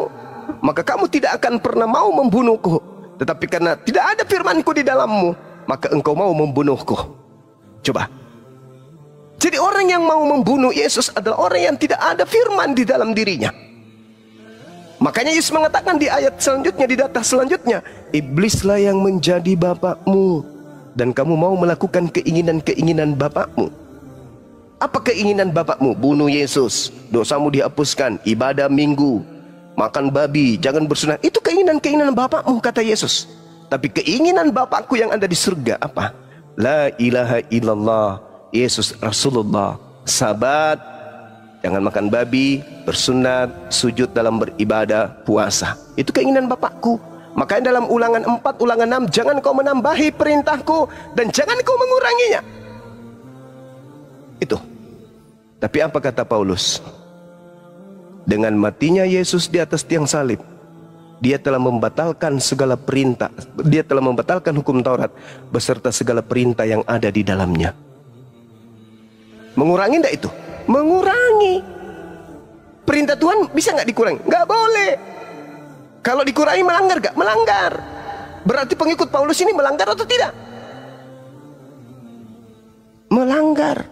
maka kamu tidak akan pernah mau membunuhku. Tetapi karena tidak ada firmanku di dalammu, maka engkau mau membunuhku. Coba. Jadi orang yang mau membunuh Yesus adalah orang yang tidak ada firman di dalam dirinya. Makanya Yesus mengatakan di ayat selanjutnya, di data selanjutnya, iblislah yang menjadi bapakmu, dan kamu mau melakukan keinginan-keinginan bapakmu. Apa keinginan bapakmu? Bunuh Yesus, dosamu dihapuskan, ibadah minggu, makan babi, jangan bersunat. Itu keinginan-keinginan bapakmu, kata Yesus. Tapi keinginan bapakku yang ada di surga apa? La ilaha illallah, Yesus Rasulullah, sabat, jangan makan babi, bersunat, sujud dalam beribadah, puasa. Itu keinginan bapakku. Makanya dalam Ulangan 4, Ulangan 6, jangan kau menambahi perintahku dan jangan kau menguranginya. Itu. Tapi apa kata Paulus? Dengan matinya Yesus di atas tiang salib, Dia telah membatalkan segala perintah. Dia telah membatalkan hukum Taurat beserta segala perintah yang ada di dalamnya. Mengurangi enggak itu? Mengurangi. Perintah Tuhan bisa nggak dikurangi? Nggak boleh. Kalau dikurangi melanggar nggak? Melanggar. Berarti pengikut Paulus ini melanggar atau tidak? Melanggar.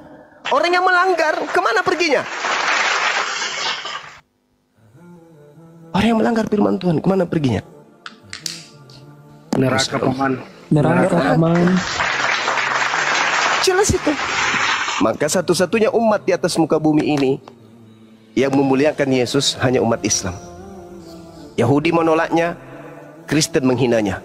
Orang yang melanggar kemana perginya? Orang yang melanggar firman Tuhan kemana perginya? Neraka paman. Neraka aman. Jelas itu. Maka satu-satunya umat di atas muka bumi ini yang memuliakan Yesus hanya umat Islam. Yahudi menolaknya, Kristen menghinanya.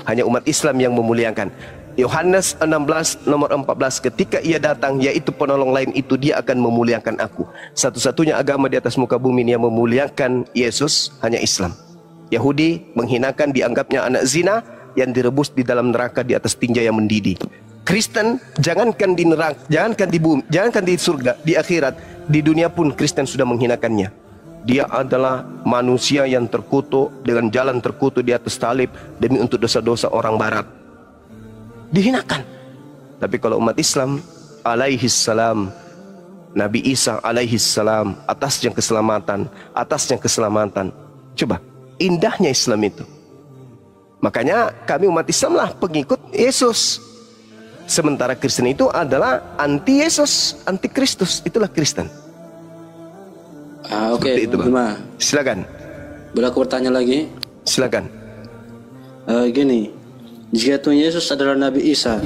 Hanya umat Islam yang memuliakan. Yohanes 16 nomor 14, ketika ia datang, yaitu penolong lain itu, dia akan memuliakan aku. Satu-satunya agama di atas muka bumi ini yang memuliakan Yesus hanya Islam. Yahudi menghinakan, dianggapnya anak zina yang direbus di dalam neraka di atas tinja yang mendidih. Kristen jangankan di neraka, jangankan di bumi, jangankan di surga, di akhirat, di dunia pun Kristen sudah menghinakannya. Dia adalah manusia yang terkutuk dengan jalan terkutuk di atas salib demi untuk dosa-dosa orang barat. Dihinakan. Tapi kalau umat Islam alaihi salam, Nabi Isa alaihi salam, atasnya keselamatan, atasnya keselamatan. Coba, indahnya Islam itu. Makanya kami umat Islam lah pengikut Yesus. Sementara Kristen itu adalah anti Yesus, anti Kristus. Itulah Kristen. Oke, itu, Bang. Silakan. Boleh aku bertanya lagi? Silakan. Gini, jika Tuhan Yesus adalah Nabi Isa,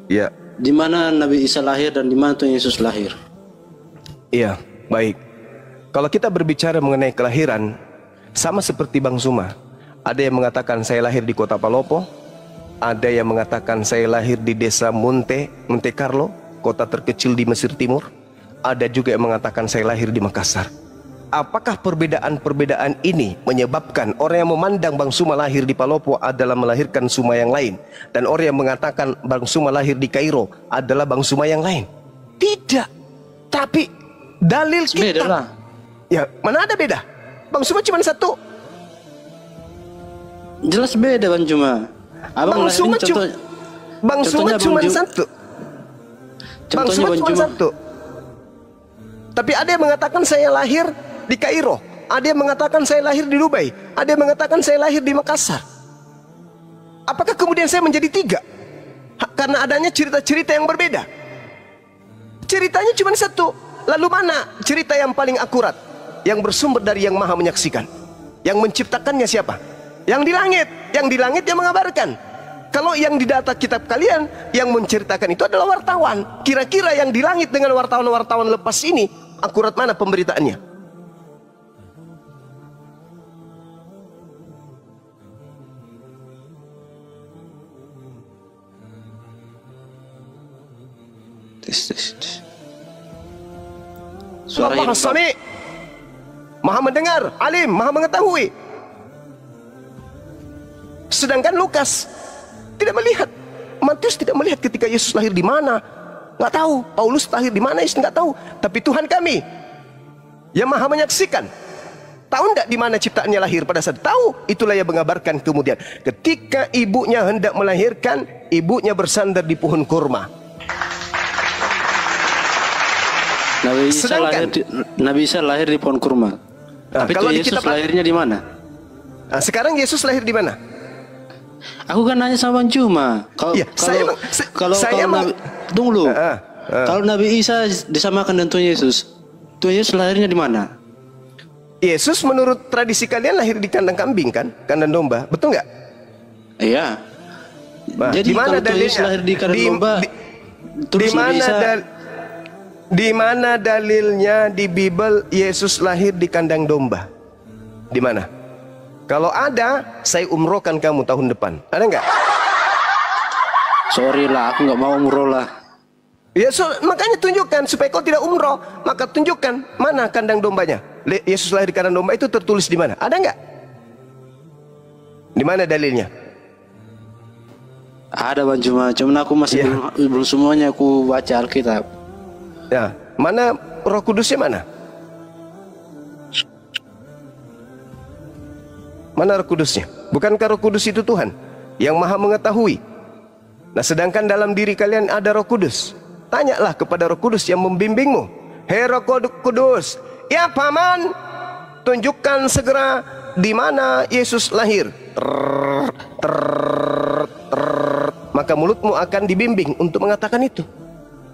ya, di mana Nabi Isa lahir dan di mana Tuhan Yesus lahir? Iya, baik. Kalau kita berbicara mengenai kelahiran, sama seperti Bang Zuma. Ada yang mengatakan saya lahir di kota Palopo, ada yang mengatakan saya lahir di desa Monte Carlo, kota terkecil di Mesir Timur. Ada juga yang mengatakan saya lahir di Makassar. Apakah perbedaan-perbedaan ini menyebabkan orang yang memandang Bang Suma lahir di Palopo adalah melahirkan Suma yang lain, dan orang yang mengatakan Bang Suma lahir di Kairo adalah Bang Suma yang lain? Tidak. Tapi dalil kita beda lah. Ya, mana ada beda? Bang Suma cuma satu. Jelas beda Bang Juma. Abang Bang Suma contoh, Bang Suma cuma satu. Bang Suma cuma satu. Tapi ada yang mengatakan saya lahir di Kairo, ada yang mengatakan saya lahir di Dubai, ada yang mengatakan saya lahir di Makassar. Apakah kemudian saya menjadi tiga? Karena adanya cerita-cerita yang berbeda. Ceritanya cuma satu. Lalu mana cerita yang paling akurat, yang bersumber dari Yang Maha Menyaksikan? Yang menciptakannya siapa? Yang di langit. Yang di langit yang mengabarkan. Kalau yang di data kitab kalian yang menceritakan itu adalah wartawan. Kira-kira yang di langit dengan wartawan-wartawan lepas ini, akurat mana pemberitaannya? Tes. Suara Maha Sami, Maha mendengar, alim, Maha mengetahui. Sedangkan Lukas tidak melihat, Matius tidak melihat ketika Yesus lahir di mana, nggak tahu. Paulus lahir di mana, Yesus nggak tahu. Tapi Tuhan kami yang Maha Menyaksikan tahu nggak di mana ciptaannya lahir pada saat tahu. Itulah yang mengabarkan kemudian ketika ibunya hendak melahirkan, ibunya bersandar di pohon kurma. Nabi Isa lahir di pohon kurma. Tapi kalau Yesus lahirnya di mana? Nah, sekarang Yesus lahir di mana? Aku kan nanya sama Bang Juma. Kalau tunggu. Kalau Nabi Isa disamakan dengan Tuhan Yesus lahirnya di mana? Yesus menurut tradisi kalian lahir di kandang kambing kan? Kandang domba, betul nggak? Iya. Nah, jadi kalau Tuhan Yesus lahir di kandang domba, terus di mana dalilnya di Bible Yesus lahir di kandang domba? Di mana? Kalau ada, saya umrohkan kamu tahun depan. Ada nggak? Sorry lah, aku nggak mau umroh lah. Ya, makanya tunjukkan supaya kau tidak umroh. Maka tunjukkan mana kandang dombanya. Yesus lahir di kandang domba itu tertulis di mana? Ada nggak? Di mana dalilnya? Ada Bang Juma, cuman aku masih belum semuanya aku baca Alkitab. Ya, mana Roh Kudusnya mana? Mana Roh Kudusnya? Bukankah Roh Kudus itu Tuhan yang maha mengetahui? Nah, sedangkan dalam diri kalian ada Roh Kudus. Tanyalah kepada Roh Kudus yang membimbingmu. Hei Roh Kudus, ya Paman, tunjukkan segera di mana Yesus lahir. Maka mulutmu akan dibimbing untuk mengatakan itu.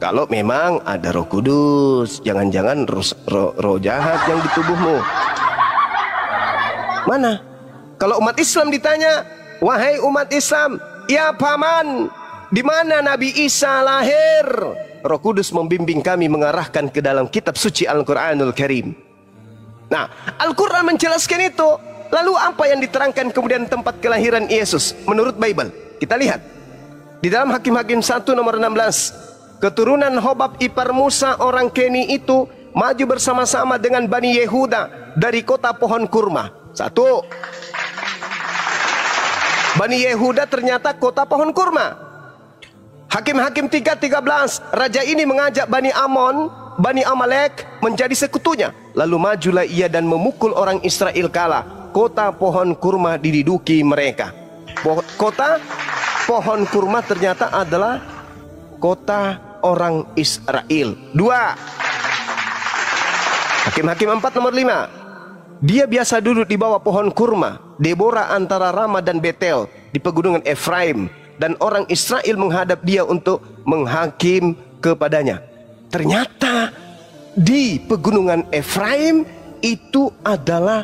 Kalau memang ada Roh Kudus, jangan-jangan roh jahat yang di tubuhmu. Mana? Kalau umat Islam ditanya, wahai umat Islam, ya Paman, di mana Nabi Isa lahir? Roh Kudus membimbing kami, mengarahkan ke dalam kitab suci Al-Quranul Karim. Nah, Al-Quran menjelaskan itu. Lalu apa yang diterangkan kemudian tempat kelahiran Yesus menurut Bible? Kita lihat di dalam Hakim-Hakim 1 nomor 16. Keturunan Hobab ipar Musa orang Keni itu maju bersama-sama dengan Bani Yehuda dari kota pohon kurma. 1. Bani Yehuda ternyata kota pohon kurma. Hakim-Hakim 3:13, raja ini mengajak Bani Amon, Bani Amalek menjadi sekutunya. Lalu majulah ia dan memukul orang Israel kalah. Kota pohon kurma diduduki mereka. Kota pohon kurma ternyata adalah kota orang Israel. 2. Hakim-Hakim 4 nomor 5. Dia biasa duduk di bawah pohon kurma, Deborah antara Rama dan Betel di pegunungan Efraim, dan orang Israel menghadap dia untuk menghakim kepadanya. Ternyata di pegunungan Efraim itu adalah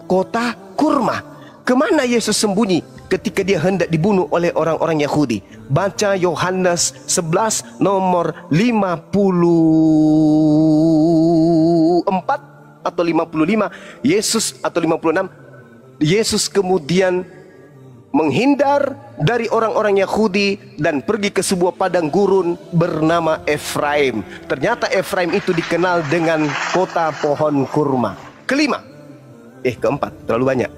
kota kurma. Kemana Yesus sembunyi ketika dia hendak dibunuh oleh orang-orang Yahudi? Baca Yohanes 11 nomor 54 atau 55. Yesus atau 56. Yesus kemudian menghindar dari orang-orang Yahudi dan pergi ke sebuah padang gurun bernama Efraim. Ternyata Efraim itu dikenal dengan kota pohon kurma. Keempat, terlalu banyak.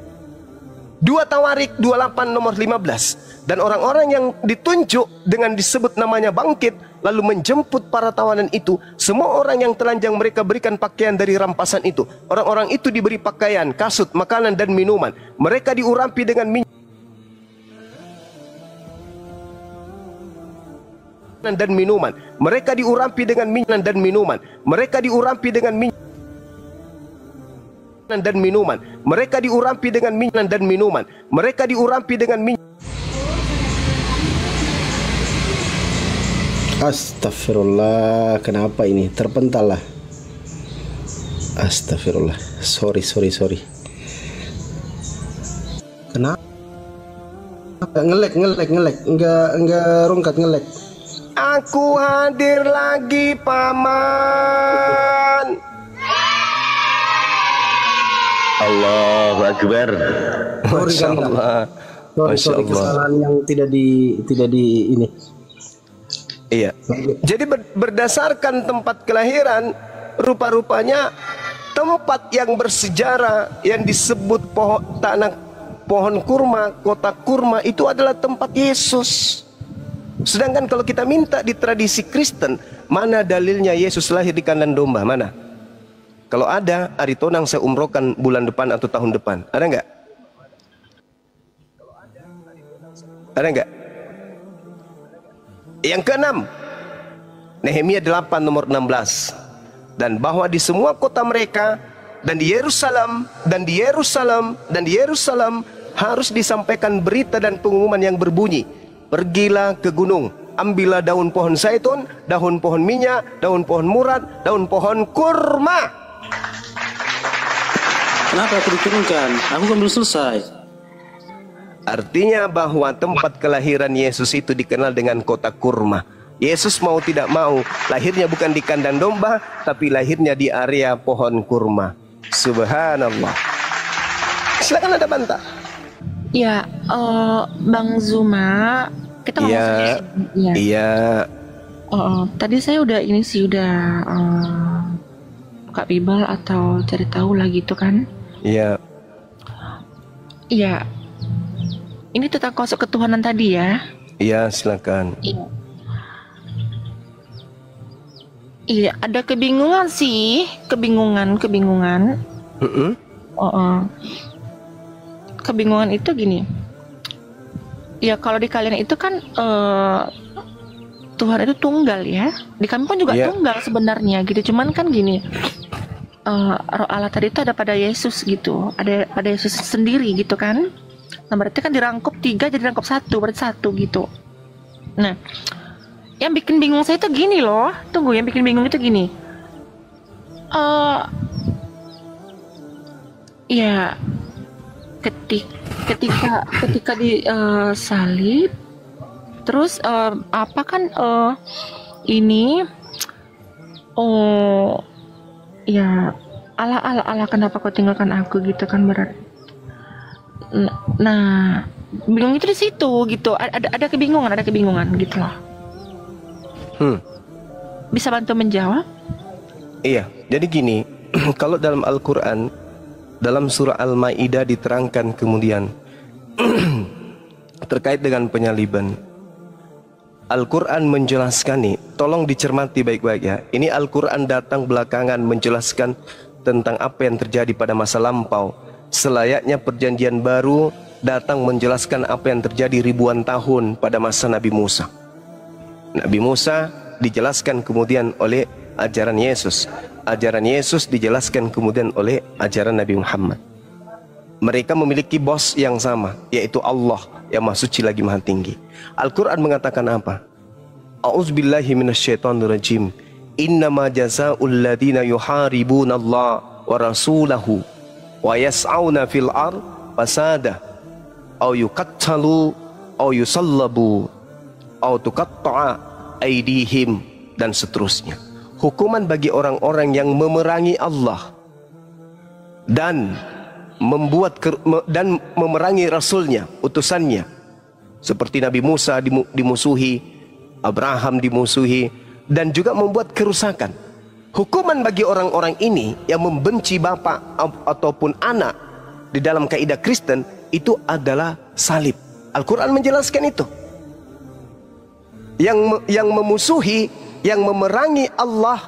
2 Tawarik 28 nomor 15. Dan orang-orang yang ditunjuk dengan disebut namanya bangkit, lalu menjemput para tawanan itu. Semua orang yang telanjang mereka berikan pakaian dari rampasan itu. Orang-orang itu diberi pakaian, kasut, makanan dan minuman. Mereka diurapi dengan minyak dan minuman. Mereka diurapi dengan minyak dan minuman. Mereka diurapi dengan minyak dan minuman. Mereka diurapi dengan minyak dan minuman. Mereka diurapi dengan minyak. Astagfirullah, kenapa ini? Terpental lah. Astagfirullah. Sorry. Kenapa? Ngelek. Enggak rungkat, ngelek. Aku hadir lagi, Paman. Allahu Akbar. Masya Allah. Sorry, kesalahan yang tidak di ini. Iya. Jadi berdasarkan tempat kelahiran, rupa-rupanya tempat yang bersejarah yang disebut pohon kurma, kota kurma itu adalah tempat Yesus. Sedangkan kalau kita minta di tradisi Kristen, mana dalilnya Yesus lahir di kandang domba? Mana? Kalau ada, Ari Tonang saya umrohkan bulan depan atau tahun depan. Ada nggak? Ada nggak? Yang keenam, Nehemia 8 nomor 16. Dan bahwa di semua kota mereka dan di Yerusalem harus disampaikan berita dan pengumuman yang berbunyi, pergilah ke gunung, ambillah daun pohon zaitun, daun pohon minyak, daun pohon murad, daun pohon kurma. Kenapa aku diturunkan? Aku kan belum selesai. Artinya bahwa tempat kelahiran Yesus itu dikenal dengan kota kurma. Yesus mau tidak mau, lahirnya bukan di kandang domba, tapi lahirnya di area pohon kurma. Subhanallah. Silakan ada bantah. Ya, Bang Zuma, kita ngomong Iya. Tadi saya udah buka Bible atau cari tahu lah gitu kan? Iya. Iya. Ini tentang konsep ketuhanan tadi ya? Iya, silakan. Iya. Iya, ada kebingungan sih, kebingungan. kebingungan itu gini. Ya kalau di kalian itu kan Tuhan itu tunggal ya. Di kami pun juga tunggal sebenarnya gitu. Cuman kan gini, Roh Allah tadi itu ada pada Yesus gitu. Ada pada Yesus sendiri gitu kan. Nah berarti kan dirangkup 3 jadi rangkup 1, berarti 1 gitu. Nah, yang bikin bingung saya itu gini loh. Tunggu, yang bikin bingung itu gini. Ya ketika di salib, terus apa kan ini ya Allah kenapa kau tinggalkan aku gitu kan berarti. Nah bingung itu di situ gitu. Ada kebingungan gitu loh. Bisa bantu menjawab? Iya, jadi gini, kalau dalam Al-Quran, dalam surah Al-Ma'idah diterangkan kemudian terkait dengan penyaliban. Al-Quran menjelaskan nih, tolong dicermati baik-baik ya. Ini Al-Quran datang belakangan menjelaskan tentang apa yang terjadi pada masa lampau. Selayaknya perjanjian baru datang menjelaskan apa yang terjadi ribuan tahun pada masa Nabi Musa. Nabi Musa dijelaskan kemudian oleh ajaran Yesus. Ajaran Yesus dijelaskan kemudian oleh ajaran Nabi Muhammad. Mereka memiliki bos yang sama, yaitu Allah yang Maha Suci lagi Maha Tinggi. Al-Quran mengatakan apa? A'udzubillahi minasyaitonirrajim. Innama jazaa'ul ladzina yuharibuna Allah wa rasulahu wa yas'auna fil ard fasada aw yuqattalu aw yusallabu aw tuqatta'a aydihim dan seterusnya. Hukuman bagi orang-orang yang memerangi Allah dan memerangi Rasulnya, utusannya, seperti Nabi Musa dimusuhi, Abraham dimusuhi, dan juga membuat kerusakan. Hukuman bagi orang-orang ini yang membenci bapak ataupun anak di dalam kaidah Kristen itu adalah salib. Al-Quran menjelaskan itu. Yang memusuhi, yang memerangi Allah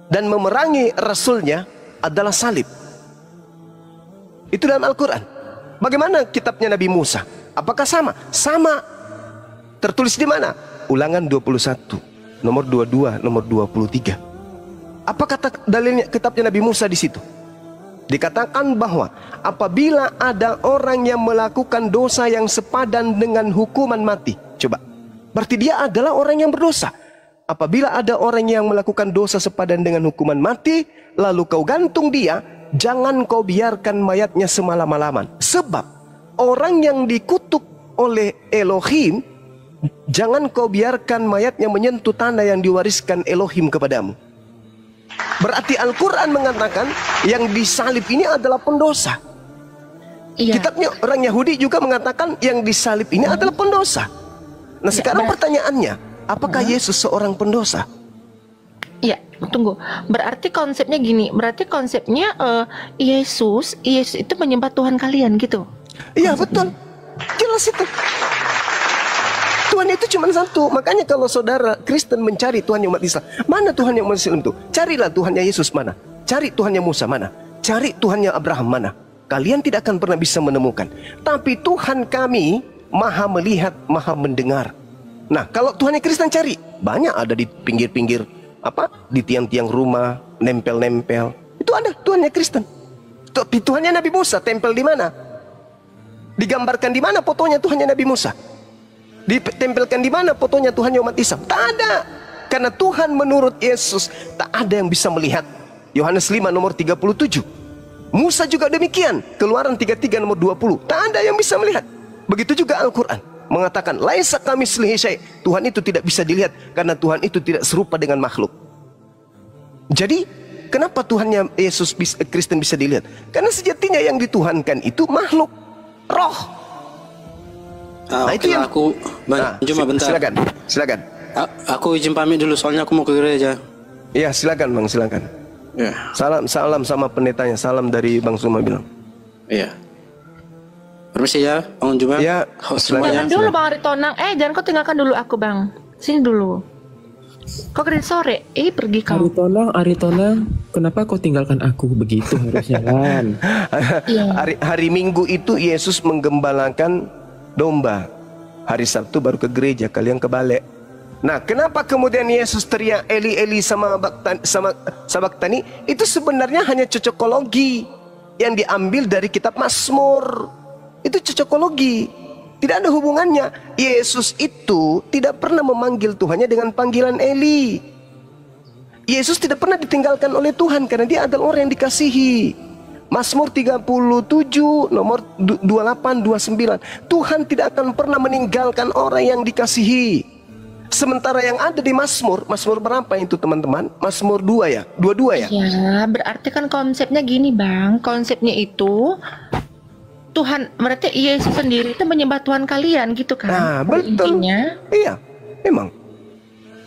dan memerangi Rasulnya adalah salib. Itu dalam Al-Quran. Bagaimana kitabnya Nabi Musa? Apakah sama? Sama. Tertulis di mana? Ulangan 21, nomor 22, nomor 23. Apa kata dalilnya kitabnya Nabi Musa di situ? Dikatakan bahwa apabila ada orang yang melakukan dosa yang sepadan dengan hukuman mati. Coba. Berarti dia adalah orang yang berdosa. Apabila ada orang yang melakukan dosa sepadan dengan hukuman mati, lalu kau gantung dia, jangan kau biarkan mayatnya semalam-malaman. Sebab orang yang dikutuk oleh Elohim, jangan kau biarkan mayatnya menyentuh tanah yang diwariskan Elohim kepadamu. Berarti Al-Quran mengatakan yang disalib ini adalah pendosa. Iya. Kitabnya orang Yahudi juga mengatakan yang disalib ini adalah pendosa. Nah sekarang pertanyaannya, apakah Yesus seorang pendosa? Iya, tunggu. Berarti konsepnya gini. Berarti konsepnya Yesus itu menyembah Tuhan kalian gitu. Iya betul. Jelas itu. Tuhan itu cuma satu. Makanya kalau saudara Kristen mencari Tuhan yang umat Islam, mana Tuhan yang umat Islam itu? Carilah Tuhannya Yesus mana? Cari Tuhannya Musa mana? Cari Tuhannya Abraham mana? Kalian tidak akan pernah bisa menemukan. Tapi Tuhan kami Maha melihat, Maha mendengar. Nah, kalau Tuhannya Kristen cari, banyak ada di pinggir-pinggir di tiang-tiang rumah, nempel-nempel. Itu ada Tuhannya Kristen. Tapi Tuhannya Nabi Musa tempel di mana? Digambarkan di mana fotonya Tuhannya Nabi Musa? Ditempelkan di mana fotonya Tuhannya umat Islam? Tak ada. Karena Tuhan menurut Yesus tak ada yang bisa melihat. Yohanes 5 nomor 37. Musa juga demikian. Keluaran 33 nomor 20. Tak ada yang bisa melihat. Begitu juga Al-Quran mengatakan laisa kamitslihi syai'. Tuhan itu tidak bisa dilihat karena Tuhan itu tidak serupa dengan makhluk. Jadi kenapa Tuhannya Yesus Kristen bisa dilihat? Karena sejatinya yang dituhankan itu makhluk, roh. Nah, itu yang aku cuma bentar. Silakan. Aku izin pamit dulu soalnya aku mau ke gereja. Iya, silakan Bang, silakan. Ya. Salam sama pendetanya. Salam dari Bang Suma bilang. Iya. Permisi ya, Bang Juma. Ya, jangan dulu Bang Aritonang. Jangan kau tinggalkan dulu aku Bang. Sini dulu. Kok keren sore? Pergi kau. Ari tolong, kenapa kau tinggalkan aku begitu harusnya kan? Hari Minggu itu Yesus menggembalakan domba. Hari Sabtu baru ke gereja, kalian ke balik. Nah, kenapa kemudian Yesus teriak Eli Eli sama Sabaktani? Itu sebenarnya hanya cocokologi yang diambil dari kitab Mazmur. Itu cocokologi, tidak ada hubungannya. Yesus itu tidak pernah memanggil Tuhannya dengan panggilan Eli. Yesus tidak pernah ditinggalkan oleh Tuhan karena dia adalah orang yang dikasihi. Mazmur 37 nomor 28 29. Tuhan tidak akan pernah meninggalkan orang yang dikasihi. Sementara yang ada di Mazmur berapa itu teman-teman? Mazmur 2 ya? 22 ya? Ya, berarti kan konsepnya gini Bang. Konsepnya itu Tuhan, berarti Yesus sendiri itu menyembah Tuhan kalian gitu kan? Nah, betul. Intinya. Iya, memang.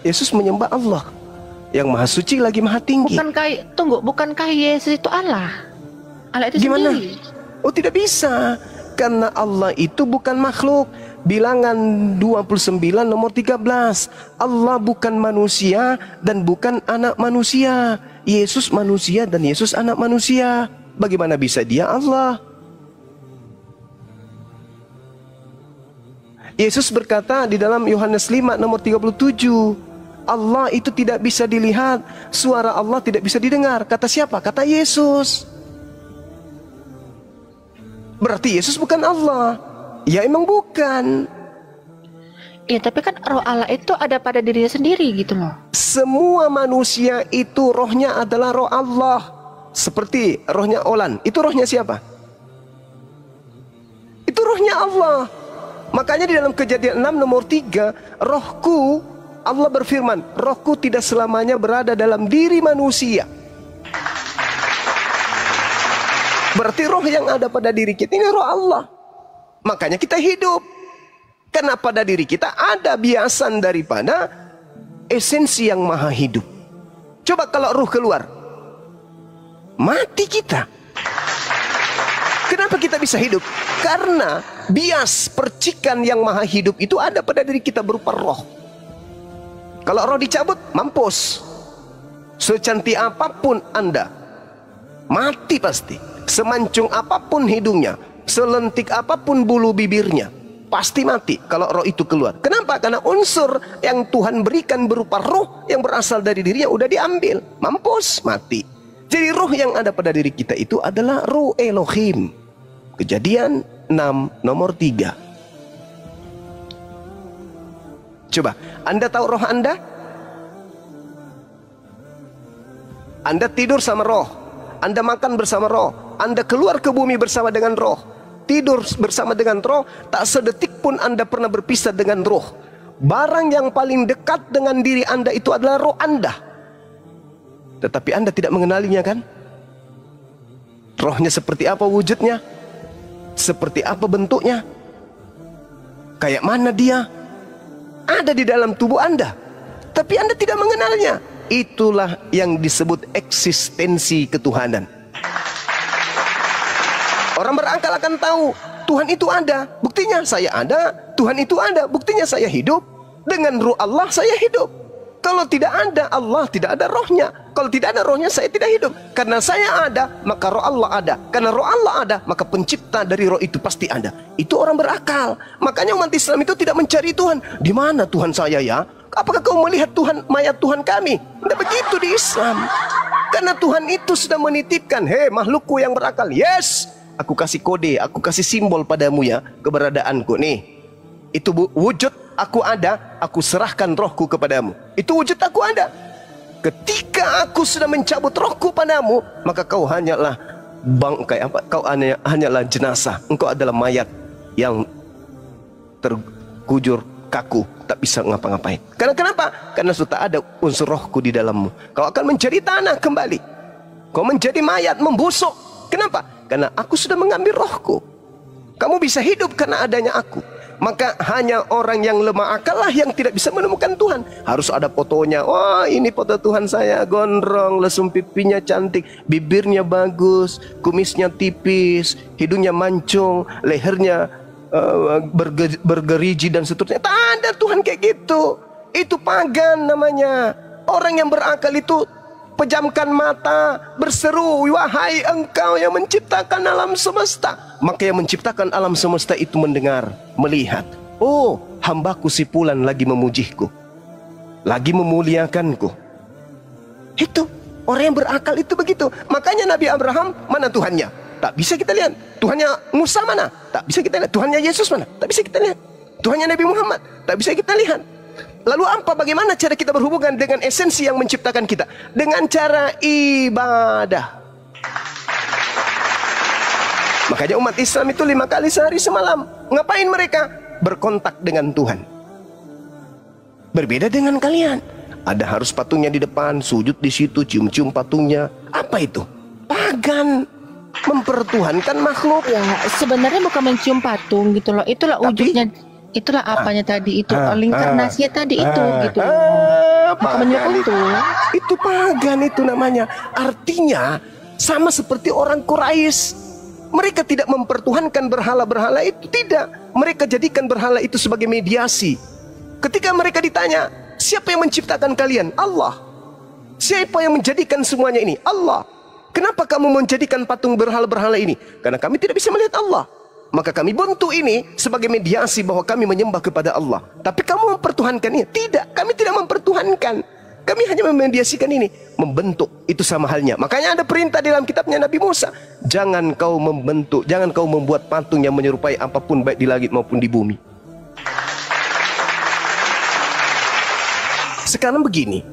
Yesus menyembah Allah yang maha suci lagi maha tinggi. Bukankah Yesus itu Allah? Allah itu gimana? Sendiri. Oh, tidak bisa. Karena Allah itu bukan makhluk. Bilangan 29 nomor 13. Allah bukan manusia dan bukan anak manusia. Yesus manusia dan Yesus anak manusia. Bagaimana bisa dia Allah? Yesus berkata di dalam Yohanes 5 nomor 37, Allah itu tidak bisa dilihat, suara Allah tidak bisa didengar. Kata siapa? Kata Yesus. Berarti Yesus bukan Allah. Ya emang bukan. Ya tapi kan roh Allah itu ada pada dirinya sendiri gitu loh. Semua manusia itu rohnya adalah roh Allah. Seperti rohnya Olan, itu rohnya siapa? Itu rohnya Allah. Makanya di dalam Kejadian 6 nomor 3, rohku, Allah berfirman, rohku tidak selamanya berada dalam diri manusia. Berarti roh yang ada pada diri kita ini roh Allah. Makanya kita hidup. Karena pada diri kita ada biasan daripada esensi yang maha hidup. Coba kalau ruh keluar, mati kita. Kenapa kita bisa hidup? Karena bias percikan yang maha hidup itu ada pada diri kita berupa roh. Kalau roh dicabut, mampus. Secantik apapun Anda, mati pasti. Semancung apapun hidungnya, selentik apapun bulu bibirnya, pasti mati kalau roh itu keluar. Kenapa? Karena unsur yang Tuhan berikan berupa roh yang berasal dari dirinya udah diambil, mampus, mati. Jadi roh yang ada pada diri kita itu adalah roh Elohim. Kejadian 6 nomor 3. Coba, Anda tahu roh Anda? Anda tidur sama roh, Anda makan bersama roh, Anda keluar ke bumi bersama dengan roh, tidur bersama dengan roh. Tak sedetik pun Anda pernah berpisah dengan roh. Barang yang paling dekat dengan diri Anda itu adalah roh Anda. Tetapi Anda tidak mengenalinya kan? Rohnya seperti apa wujudnya? Seperti apa bentuknya? Kayak mana dia? Ada di dalam tubuh Anda, tapi Anda tidak mengenalnya. Itulah yang disebut eksistensi ketuhanan. Orang berakal akan tahu Tuhan itu ada, buktinya saya ada. Tuhan itu ada, buktinya saya hidup. Dengan roh Allah saya hidup. Kalau tidak ada Allah, tidak ada rohnya. Kalau tidak ada rohnya, saya tidak hidup. Karena saya ada, maka roh Allah ada. Karena roh Allah ada, maka pencipta dari roh itu pasti ada. Itu orang berakal. Makanya umat Islam itu tidak mencari Tuhan. Di mana Tuhan saya ya? Apakah kau melihat Tuhan, mayat Tuhan kami? Tidak begitu di Islam. Karena Tuhan itu sudah menitipkan, hei makhlukku yang berakal, yes, aku kasih kode, aku kasih simbol padamu ya, keberadaanku nih. Itu wujud aku ada, aku serahkan rohku kepadamu. Itu wujud aku ada. Ketika aku sudah mencabut rohku padamu, maka kau hanyalah bangkai, kau hanyalah jenazah. Engkau adalah mayat yang terkujur kaku, tak bisa ngapa-ngapain. Karena kenapa? Karena sudah ada unsur rohku di dalammu. Kau akan menjadi tanah kembali. Kau menjadi mayat, membusuk. Kenapa? Karena aku sudah mengambil rohku. Kamu bisa hidup karena adanya aku. Maka hanya orang yang lemah akal lah yang tidak bisa menemukan Tuhan. Harus ada fotonya. Wah, ini foto Tuhan saya, gondrong, lesung pipinya cantik, bibirnya bagus, kumisnya tipis, hidungnya mancung, lehernya bergerigi dan seterusnya. Tak ada Tuhan kayak gitu. Itu pagan namanya. Orang yang berakal itu pejamkan mata, berseru, wahai engkau yang menciptakan alam semesta. Maka yang menciptakan alam semesta itu mendengar, melihat. Oh, hambaku si Fulan lagi memujiku, lagi memuliakanku. Itu orang yang berakal itu begitu. Makanya Nabi Abraham, mana Tuhannya? Tak bisa kita lihat. Tuhannya Musa mana? Tak bisa kita lihat. Tuhannya Yesus mana? Tak bisa kita lihat. Tuhannya Nabi Muhammad? Tak bisa kita lihat. Lalu apa? Bagaimana cara kita berhubungan dengan esensi yang menciptakan kita? Dengan cara ibadah. Makanya umat Islam itu 5 kali sehari semalam. Ngapain mereka? Berkontak dengan Tuhan. Berbeda dengan kalian. Ada harus patungnya di depan, sujud di situ, cium-cium patungnya. Apa itu? Pagan. Mempertuhankan makhluk. Ya, sebenarnya bukan mencium patung gitu loh. Itulah wujudnya. Itulah apanya tadi itu, inkarnasinya tadi itu gitu. Pagan itu pagan itu namanya. Artinya sama seperti orang Quraisy. Mereka tidak mempertuhankan berhala-berhala itu, tidak. Mereka jadikan berhala itu sebagai mediasi. Ketika mereka ditanya, siapa yang menciptakan kalian? Allah. Siapa yang menjadikan semuanya ini? Allah. Kenapa kamu menjadikan patung berhala-berhala ini? Karena kami tidak bisa melihat Allah. Maka kami bentuk ini sebagai mediasi bahwa kami menyembah kepada Allah. Tapi kamu mempertuhankan ini? Tidak, kami tidak mempertuhankan. Kami hanya memediasikan ini, membentuk. Itu sama halnya. Makanya ada perintah dalam kitabnya Nabi Musa. Jangan kau membentuk, jangan kau membuat patung yang menyerupai apapun baik di langit maupun di bumi. Sekarang begini,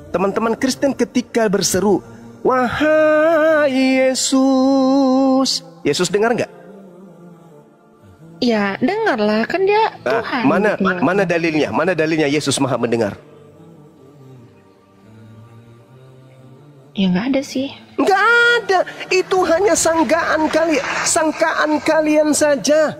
teman-teman Kristen ketika berseru, wahai Yesus. Yesus dengar nggak? Ya, dengarlah, kan dia Tuhan. Mana dalilnya? Mana dalilnya Yesus Maha mendengar? Ya nggak ada sih. Nggak ada. Itu hanya sangkaan kalian saja.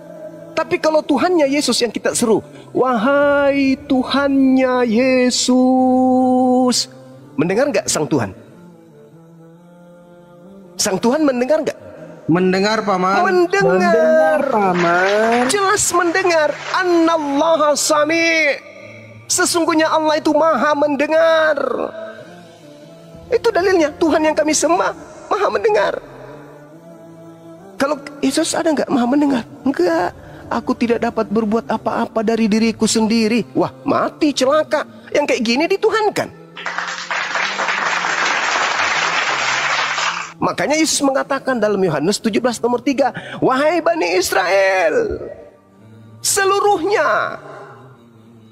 Tapi kalau Tuhannya Yesus yang kita seru, wahai Tuhannya Yesus, mendengar nggak sang Tuhan? Sang Tuhan mendengar nggak? Mendengar, Paman. Mendengar, Paman. Jelas mendengar. Annallaha sami'. Sesungguhnya Allah itu maha mendengar. Itu dalilnya. Tuhan yang kami sembah maha mendengar. Kalau Yesus ada nggak maha mendengar? Enggak. Aku tidak dapat berbuat apa-apa dari diriku sendiri. Wah, mati, celaka. Yang kayak gini dituhankan. Makanya Yesus mengatakan dalam Yohanes 17 nomor 3, wahai Bani Israel, seluruhnya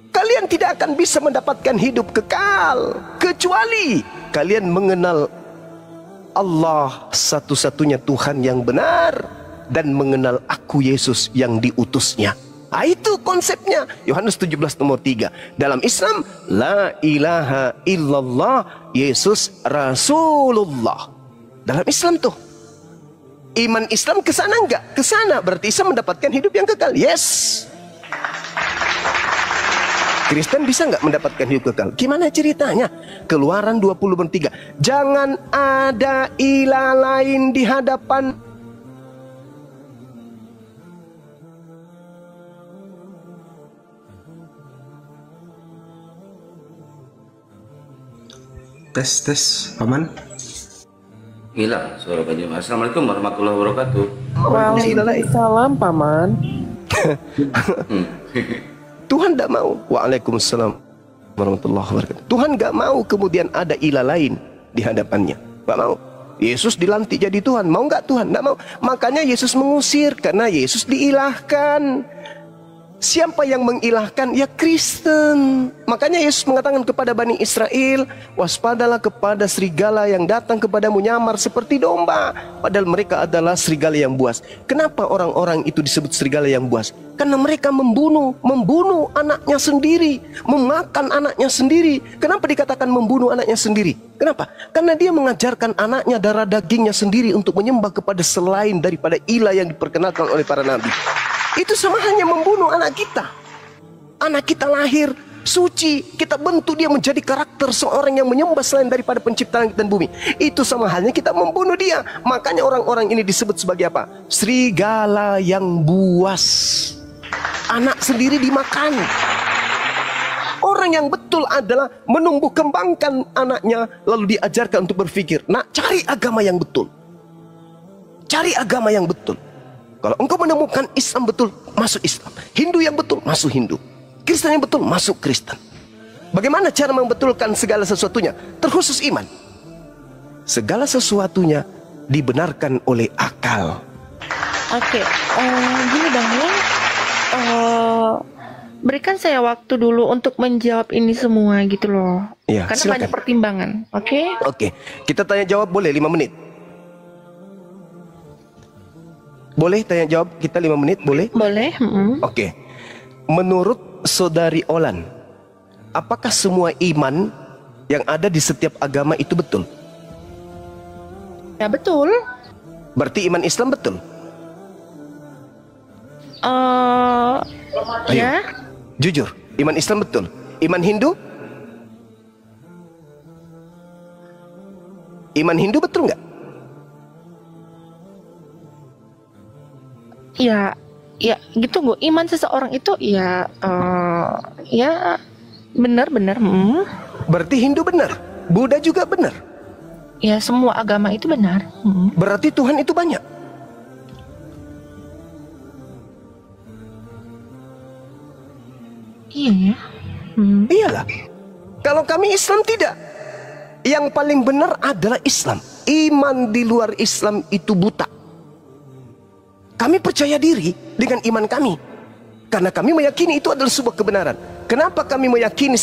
kalian tidak akan bisa mendapatkan hidup kekal kecuali kalian mengenal Allah satu-satunya Tuhan yang benar dan mengenal aku Yesus yang diutusnya. Itu konsepnya. Yohanes 17 nomor 3. Dalam Islam, la ilaha illallah Yesus Rasulullah. Dalam Islam tuh, iman Islam ke sana enggak? Ke sana, berarti Islam mendapatkan hidup yang kekal. Yes. Kristen bisa enggak mendapatkan hidup kekal? Gimana ceritanya? Keluaran 20:3. Jangan ada ilah lain di hadapan. Tes, Paman. Hilang suara Pak Juma. Assalamualaikum warahmatullahi wabarakatuh. Waalaikumsalam, Paman. Tuhan tidak mau. Waalaikumsalam warahmatullahi wabarakatuh. Tuhan gak mau kemudian ada ilah lain di hadapannya. Gak mau. Yesus dilantik jadi Tuhan. Mau gak Tuhan? Gak mau. Makanya Yesus mengusir karena Yesus diilahkan. Siapa yang mengilahkan? Ya Kristen. Makanya Yesus mengatakan kepada Bani Israel, waspadalah kepada serigala yang datang kepadamu nyamar seperti domba, padahal mereka adalah serigala yang buas. Kenapa orang-orang itu disebut serigala yang buas? Karena mereka membunuh anaknya sendiri, memakan anaknya sendiri. Kenapa dikatakan membunuh anaknya sendiri? Kenapa? Karena dia mengajarkan anaknya darah dagingnya sendiri untuk menyembah kepada selain daripada ilah yang diperkenalkan oleh para nabi. Itu sama hanya membunuh anak kita. Anak kita lahir suci, kita bentuk dia menjadi karakter seorang yang menyembah selain daripada pencipta langit dan bumi. Itu sama halnya kita membunuh dia. Makanya orang-orang ini disebut sebagai apa? Serigala yang buas. Anak sendiri dimakan. Orang yang betul adalah menumbuh kembangkan anaknya, lalu diajarkan untuk berpikir, nak, cari agama yang betul. Cari agama yang betul. Kalau engkau menemukan Islam betul, masuk Islam. Hindu yang betul, masuk Hindu. Kristen yang betul, masuk Kristen. Bagaimana cara membetulkan segala sesuatunya? Terkhusus iman. Segala sesuatunya dibenarkan oleh akal. Oke, gini Bang ya. Berikan saya waktu dulu untuk menjawab ini semua gitu loh. Ya, karena silakan. banyak pertimbangan. Oke? Oke, kita tanya jawab boleh 5 menit? Boleh tanya jawab kita 5 menit, boleh? Boleh. Oke. Menurut Saudari Olan, apakah semua iman yang ada di setiap agama itu betul? Ya betul. Berarti iman Islam betul? Ayo, Ya. jujur, iman Islam betul. Iman Hindu? Iman Hindu betul nggak? Ya, ya gitu Bu. Iman seseorang itu ya, ya benar-benar. Berarti Hindu benar, Buddha juga benar. Ya semua agama itu benar. Berarti Tuhan itu banyak. Iya ya. Iyalah. Kalau kami Islam tidak. Yang paling benar adalah Islam. Iman di luar Islam itu buta. Kami percaya diri dengan iman kami. Karena kami meyakini itu adalah sebuah kebenaran. Kenapa kami meyakini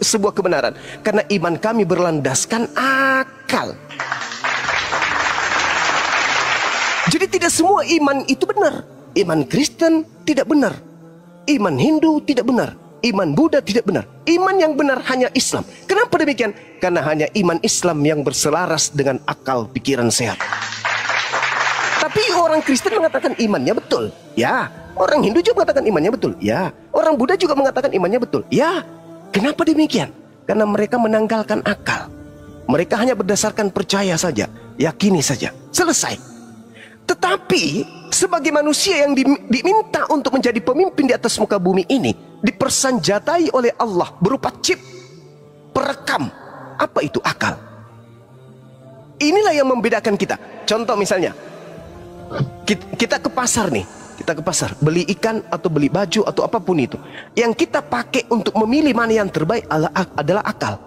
sebuah kebenaran? Karena iman kami berlandaskan akal. Jadi tidak semua iman itu benar. Iman Kristen tidak benar. Iman Hindu tidak benar. Iman Buddha tidak benar. Iman yang benar hanya Islam. Kenapa demikian? Karena hanya iman Islam yang berselaras dengan akal pikiran sehat. Tapi orang Kristen mengatakan imannya betul. Ya. Orang Hindu juga mengatakan imannya betul. Ya. Orang Buddha juga mengatakan imannya betul. Ya. Kenapa demikian? Karena mereka menanggalkan akal. Mereka hanya berdasarkan percaya saja. Yakini saja. Selesai. Tetapi sebagai manusia yang diminta untuk menjadi pemimpin di atas muka bumi ini, dipersenjatai oleh Allah berupa chip perekam. Apa itu akal? Inilah yang membedakan kita. Contoh misalnya, kita ke pasar nih, kita ke pasar beli ikan atau beli baju atau apapun itu. Yang kita pakai untuk memilih mana yang terbaik adalah akal,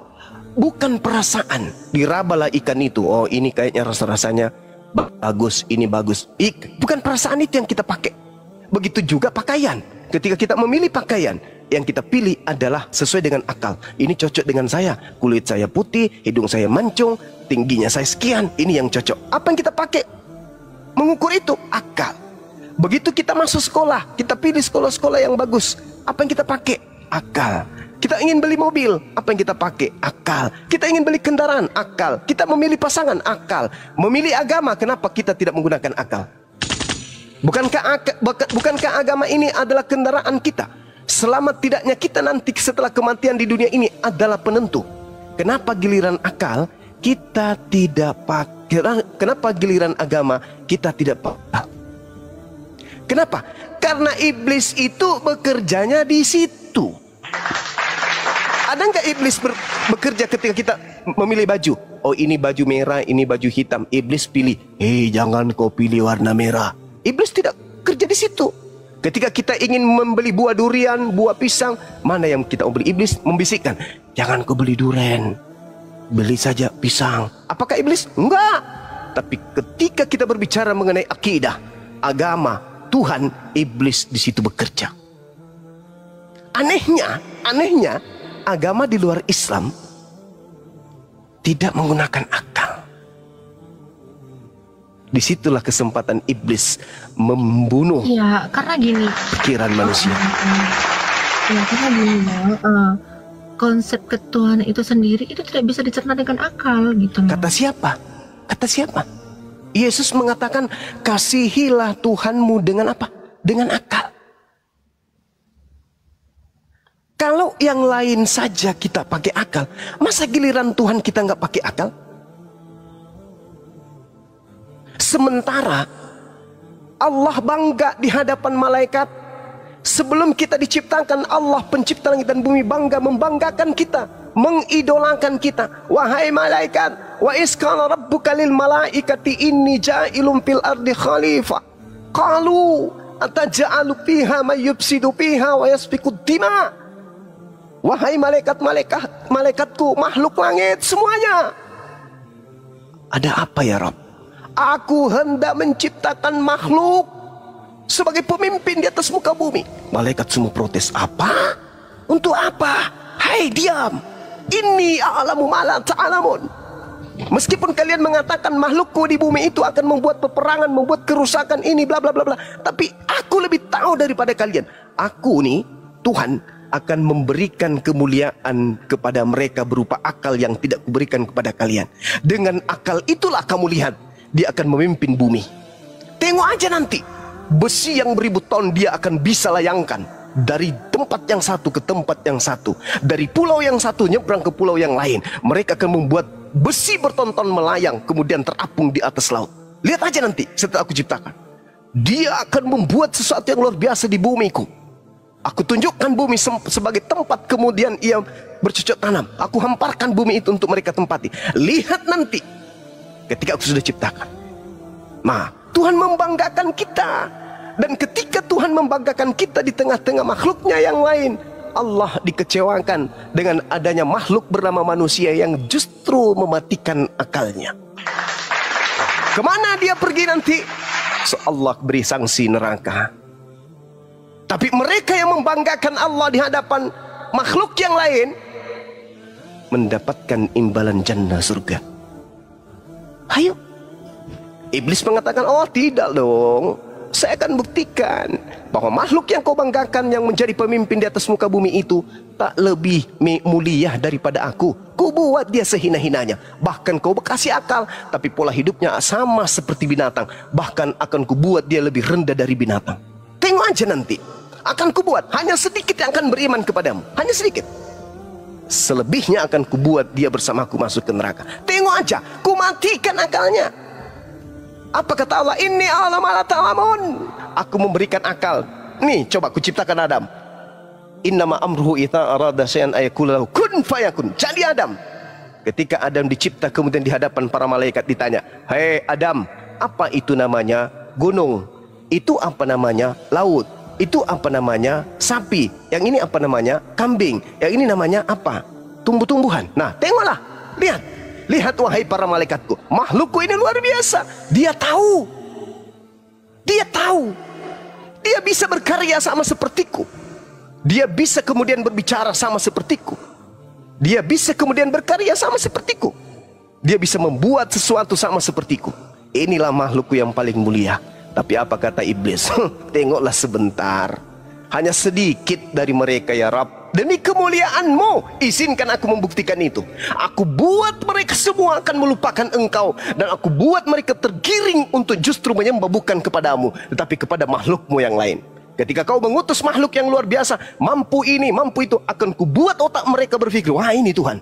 bukan perasaan. Dirabalah ikan itu, oh ini kayaknya rasanya bagus, ini bagus. Bukan perasaan itu yang kita pakai. Begitu juga pakaian. Ketika kita memilih pakaian, yang kita pilih adalah sesuai dengan akal. Ini cocok dengan saya. Kulit saya putih, hidung saya mancung, tingginya saya sekian. Ini yang cocok. Apa yang kita pakai? Mengukur itu akal. Begitu kita masuk sekolah, kita pilih sekolah-sekolah yang bagus. Apa yang kita pakai? Akal. Kita ingin beli mobil, apa yang kita pakai? Akal. Kita ingin beli kendaraan, akal. Kita memilih pasangan, akal. Memilih agama, kenapa kita tidak menggunakan akal? Bukankah agama ini adalah kendaraan kita? Selamat tidaknya kita nanti setelah kematian di dunia ini adalah penentu. Kenapa giliran akal kita tidak pakai? Kenapa giliran agama kita tidak pakai? Kenapa? Karena iblis itu bekerjanya di situ. Ada nggak iblis bekerja ketika kita memilih baju? Oh ini baju merah, ini baju hitam. Iblis pilih, jangan kau pilih warna merah. Iblis tidak kerja di situ. Ketika kita ingin membeli buah durian, buah pisang, mana yang kita mau beli? Iblis membisikkan, jangan kau beli durian, beli saja pisang. Apakah iblis? Enggak. Tapi ketika kita berbicara mengenai akidah, agama, Tuhan, iblis di situ bekerja. Anehnya, agama di luar Islam tidak menggunakan akal. Disitulah kesempatan iblis membunuh. Ya, karena gini. Pikiran manusia. Ya, karena gini konsep ketuhanan itu sendiri itu tidak bisa dicerna dengan akal gitu. Kata siapa? Kata siapa? Yesus mengatakan, kasihilah Tuhanmu dengan apa? Dengan akal. Kalau yang lain saja kita pakai akal, masa giliran Tuhan kita nggak pakai akal? Sementara Allah bangga di hadapan malaikat Sebelum kita diciptakan, Allah pencipta langit dan bumi membanggakan kita, mengidolakan kita. Wahai malaikat, wa isqala rabbuka lil malaikati inni ja'ilun fil ardi khalifah. Qalu ataj'alu fiha may yufsidu fiha wa yasfiku dima. Wahai malaikatku, makhluk langit semuanya. Ada apa ya Rabb? Aku hendak menciptakan makhluk sebagai pemimpin di atas muka bumi. Malaikat semua protes. Apa? Untuk apa? Hai diam. Inni a'lamu ma la ta'lamun. Meskipun kalian mengatakan makhlukku di bumi itu akan membuat peperangan, membuat kerusakan ini bla bla bla bla, tapi aku lebih tahu daripada kalian. Aku nih, Tuhan akan memberikan kemuliaan kepada mereka berupa akal yang tidak kuberikan kepada kalian. Dengan akal itulah kamu lihat dia akan memimpin bumi. Tengok aja nanti, besi yang beribu ton dia akan bisa layangkan dari tempat yang satu ke tempat yang satu, dari pulau yang satu nyebrang ke pulau yang lain. Mereka akan membuat besi bertonton melayang kemudian terapung di atas laut. Lihat aja nanti setelah aku ciptakan, dia akan membuat sesuatu yang luar biasa di bumiku. Aku tunjukkan bumi sebagai tempat kemudian ia bercocok tanam. Aku hamparkan bumi itu untuk mereka tempati. Lihat nanti ketika aku sudah ciptakan. Nah, Tuhan membanggakan kita. Dan ketika Tuhan membanggakan kita di tengah-tengah makhluknya yang lain, Allah dikecewakan dengan adanya makhluk bernama manusia yang justru mematikan akalnya. Kemana dia pergi nanti? So Allah beri sanksi neraka. Tapi mereka yang membanggakan Allah di hadapan makhluk yang lain mendapatkan imbalan jannah surga. Ayo. Iblis mengatakan, oh tidak dong, saya akan buktikan bahwa makhluk yang kau banggakan yang menjadi pemimpin di atas muka bumi itu tak lebih mulia daripada aku. Ku buat dia sehina-hinanya. Bahkan kau kasih akal, tapi pola hidupnya sama seperti binatang. Bahkan akan ku buat dia lebih rendah dari binatang. Tengok aja nanti. Akan kubuat hanya sedikit yang akan beriman kepadamu, hanya sedikit. Selebihnya akan kubuat dia bersamaku masuk ke neraka. Tengok aja, ku matikan akalnya. Apa kata Allah? Inni a'lamu ma la ta'lamun. Aku memberikan akal. Nih, coba ku ciptakan Adam. Innama amruhu idza arada syai'an ayaqula lahu kun fayakun. Jadi Adam, ketika Adam dicipta kemudian di hadapan para malaikat ditanya, "Hei Adam, apa itu namanya gunung? Itu apa namanya laut? Itu apa namanya sapi? Yang ini apa namanya kambing? Yang ini namanya apa? Tumbuh-tumbuhan." Nah, tengoklah, lihat wahai para malaikatku, makhlukku ini luar biasa. Dia tahu, dia bisa berkarya sama sepertiku. Dia bisa kemudian berbicara sama sepertiku. Dia bisa kemudian berkarya sama sepertiku. Dia bisa membuat sesuatu sama sepertiku. Inilah makhlukku yang paling mulia. Tapi apa kata iblis? Tengoklah sebentar. Hanya sedikit dari mereka ya Rabb. Demi kemuliaanmu, izinkan aku membuktikan itu. Aku buat mereka semua akan melupakan engkau. Dan aku buat mereka tergiring untuk justru menyembah bukan kepadamu, tetapi kepada makhlukmu yang lain. Ketika kau mengutus makhluk yang luar biasa, mampu ini, mampu itu, akan kubuat otak mereka berpikir, wah ini Tuhan.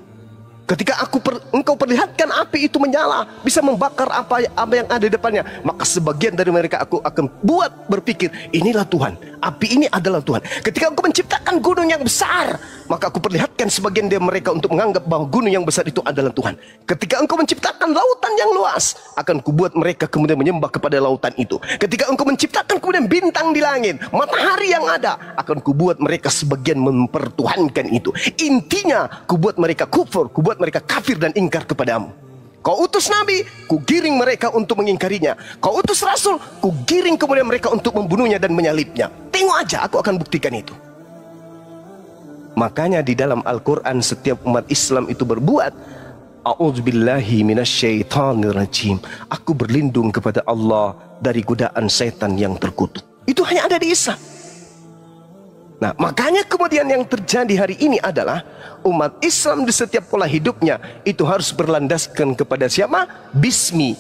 Ketika engkau perlihatkan api itu menyala, bisa membakar apa yang ada di depannya, maka sebagian dari mereka aku akan buat berpikir, inilah Tuhan, api ini adalah Tuhan. Ketika engkau menciptakan gunung yang besar, maka aku perlihatkan sebagian dari mereka untuk menganggap bahwa gunung yang besar itu adalah Tuhan. Ketika engkau menciptakan lautan yang luas, akan kubuat mereka kemudian menyembah kepada lautan itu. Ketika engkau menciptakan kemudian bintang di langit, matahari yang ada, akan kubuat mereka sebagian mempertuhankan itu. Intinya, kubuat mereka kufur, kubuat mereka kafir dan ingkar kepadamu. Kau utus nabi, ku giring mereka untuk mengingkarinya. Kau utus rasul, ku giring kemudian mereka untuk membunuhnya dan menyalibnya. Tengok aja, aku akan buktikan itu. Makanya di dalam Al-Quran setiap umat Islam itu berbuat, a'udzubillahi minasyaitonirrajim. Aku berlindung kepada Allah dari godaan setan yang terkutuk. Itu hanya ada di Isa. Nah, makanya kemudian yang terjadi hari ini adalah umat Islam di setiap pola hidupnya itu harus berlandaskan kepada siapa? Bismi.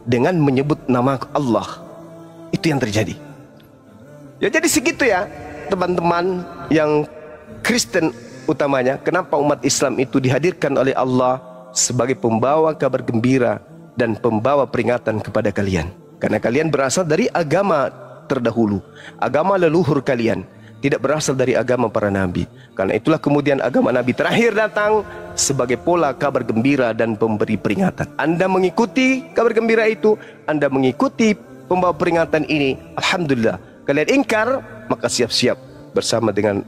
Dengan menyebut nama Allah. Itu yang terjadi. Ya jadi segitu ya teman-teman yang Kristen utamanya. Kenapa umat Islam itu dihadirkan oleh Allah sebagai pembawa kabar gembira dan pembawa peringatan kepada kalian. Karena kalian berasal dari agama terdahulu, agama leluhur kalian, tidak berasal dari agama para nabi. Karena itulah kemudian agama nabi terakhir datang sebagai pola kabar gembira dan pemberi peringatan. Anda mengikuti kabar gembira itu, Anda mengikuti pembawa peringatan ini, alhamdulillah. Kalian ingkar, maka siap-siap bersama dengan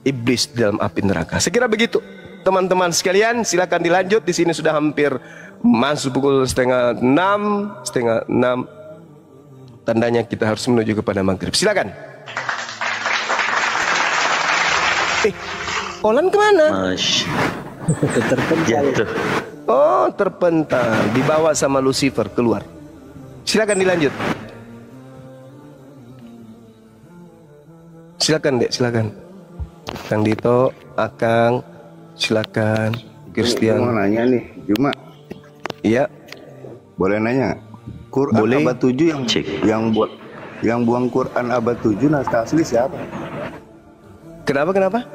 iblis di dalam api neraka. Saya kira begitu. Teman-teman sekalian, silakan dilanjut. Di sini sudah hampir masuk pukul setengah 6. Tandanya kita harus menuju kepada maghrib. Silakan. Olan kemana? Terpental. Oh, terpental. Dibawa sama Lucifer keluar. Silakan dilanjut. Silakan Dek, silakan. Kang Dito, Akang, silakan. Christian. Mau nanya nih, Juma. Iya. Boleh nanya? Quran boleh. Abad 7 yang buang Quran abad 7 naskah asli siapa? Kenapa?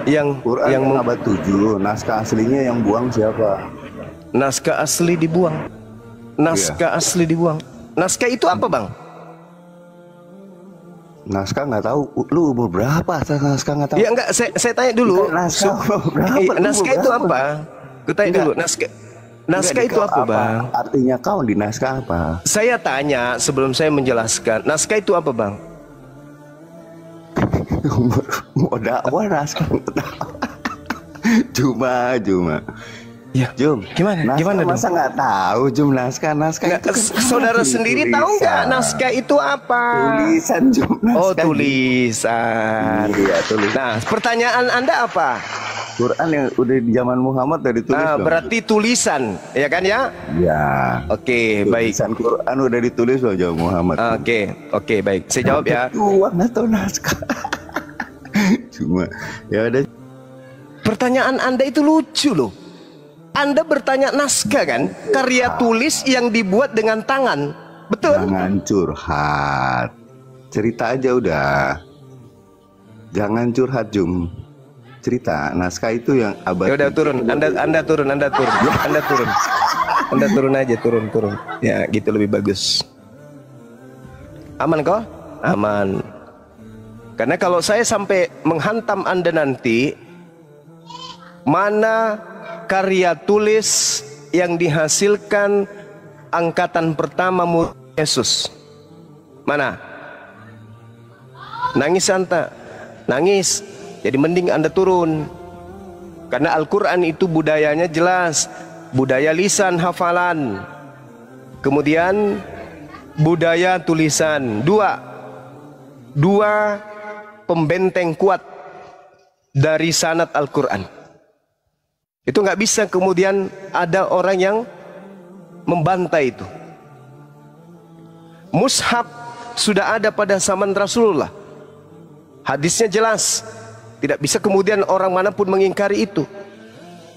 Yang Quran yang abad 7 naskah aslinya yang buang siapa? Naskah asli dibuang. Asli dibuang. Naskah itu apa, Bang? Naskah nggak tahu. Lu umur berapa? Naskah nggak tahu. Ya enggak, saya tanya dulu. Naskah itu apa? Gue tanya dulu. Naskah itu apa, Bang? Artinya kau di naskah apa? Saya tanya sebelum saya menjelaskan. Naskah itu apa, Bang? Mau dakwah naskah. Cuma. Ya, Jum, gimana masa nggak tahu Jum naskah itu kan saudara sendiri tahu nggak naskah itu apa? Tulisan Jum. Oh, tulisan. Iya, tulisan. Nah, pertanyaan Anda apa? Quran yang udah di zaman Muhammad dari tulis. Nah, berarti tulisan, ya kan ya? Ya. Oke, baik. Tulisan Quran udah ditulis loh zaman Muhammad. Oke, baik. Saya jawab ya. Tuang atau naskah? Cuma ya udah. Pertanyaan Anda itu lucu loh. Anda bertanya naskah kan? Karya tulis yang dibuat dengan tangan. Betul? Jangan curhat. Cerita aja udah. Jangan curhat, Jum. Cerita naskah itu yang abad. Ya udah turun. Anda turun. Anda turun aja, turun. Ya, gitu lebih bagus. Aman kok? Aman. Karena kalau saya sampai menghantam Anda nanti, mana karya tulis yang dihasilkan angkatan pertama murid Yesus? Mana? Nangis Anta? Nangis. Jadi mending Anda turun. Karena Al-Quran itu budayanya jelas. Budaya lisan, hafalan. Kemudian budaya tulisan. Dua pembenteng kuat dari sanad Al-Quran. Itu nggak bisa kemudian ada orang yang membantai itu. Mushaf sudah ada pada zaman Rasulullah. Hadisnya jelas. Tidak bisa kemudian orang manapun mengingkari itu.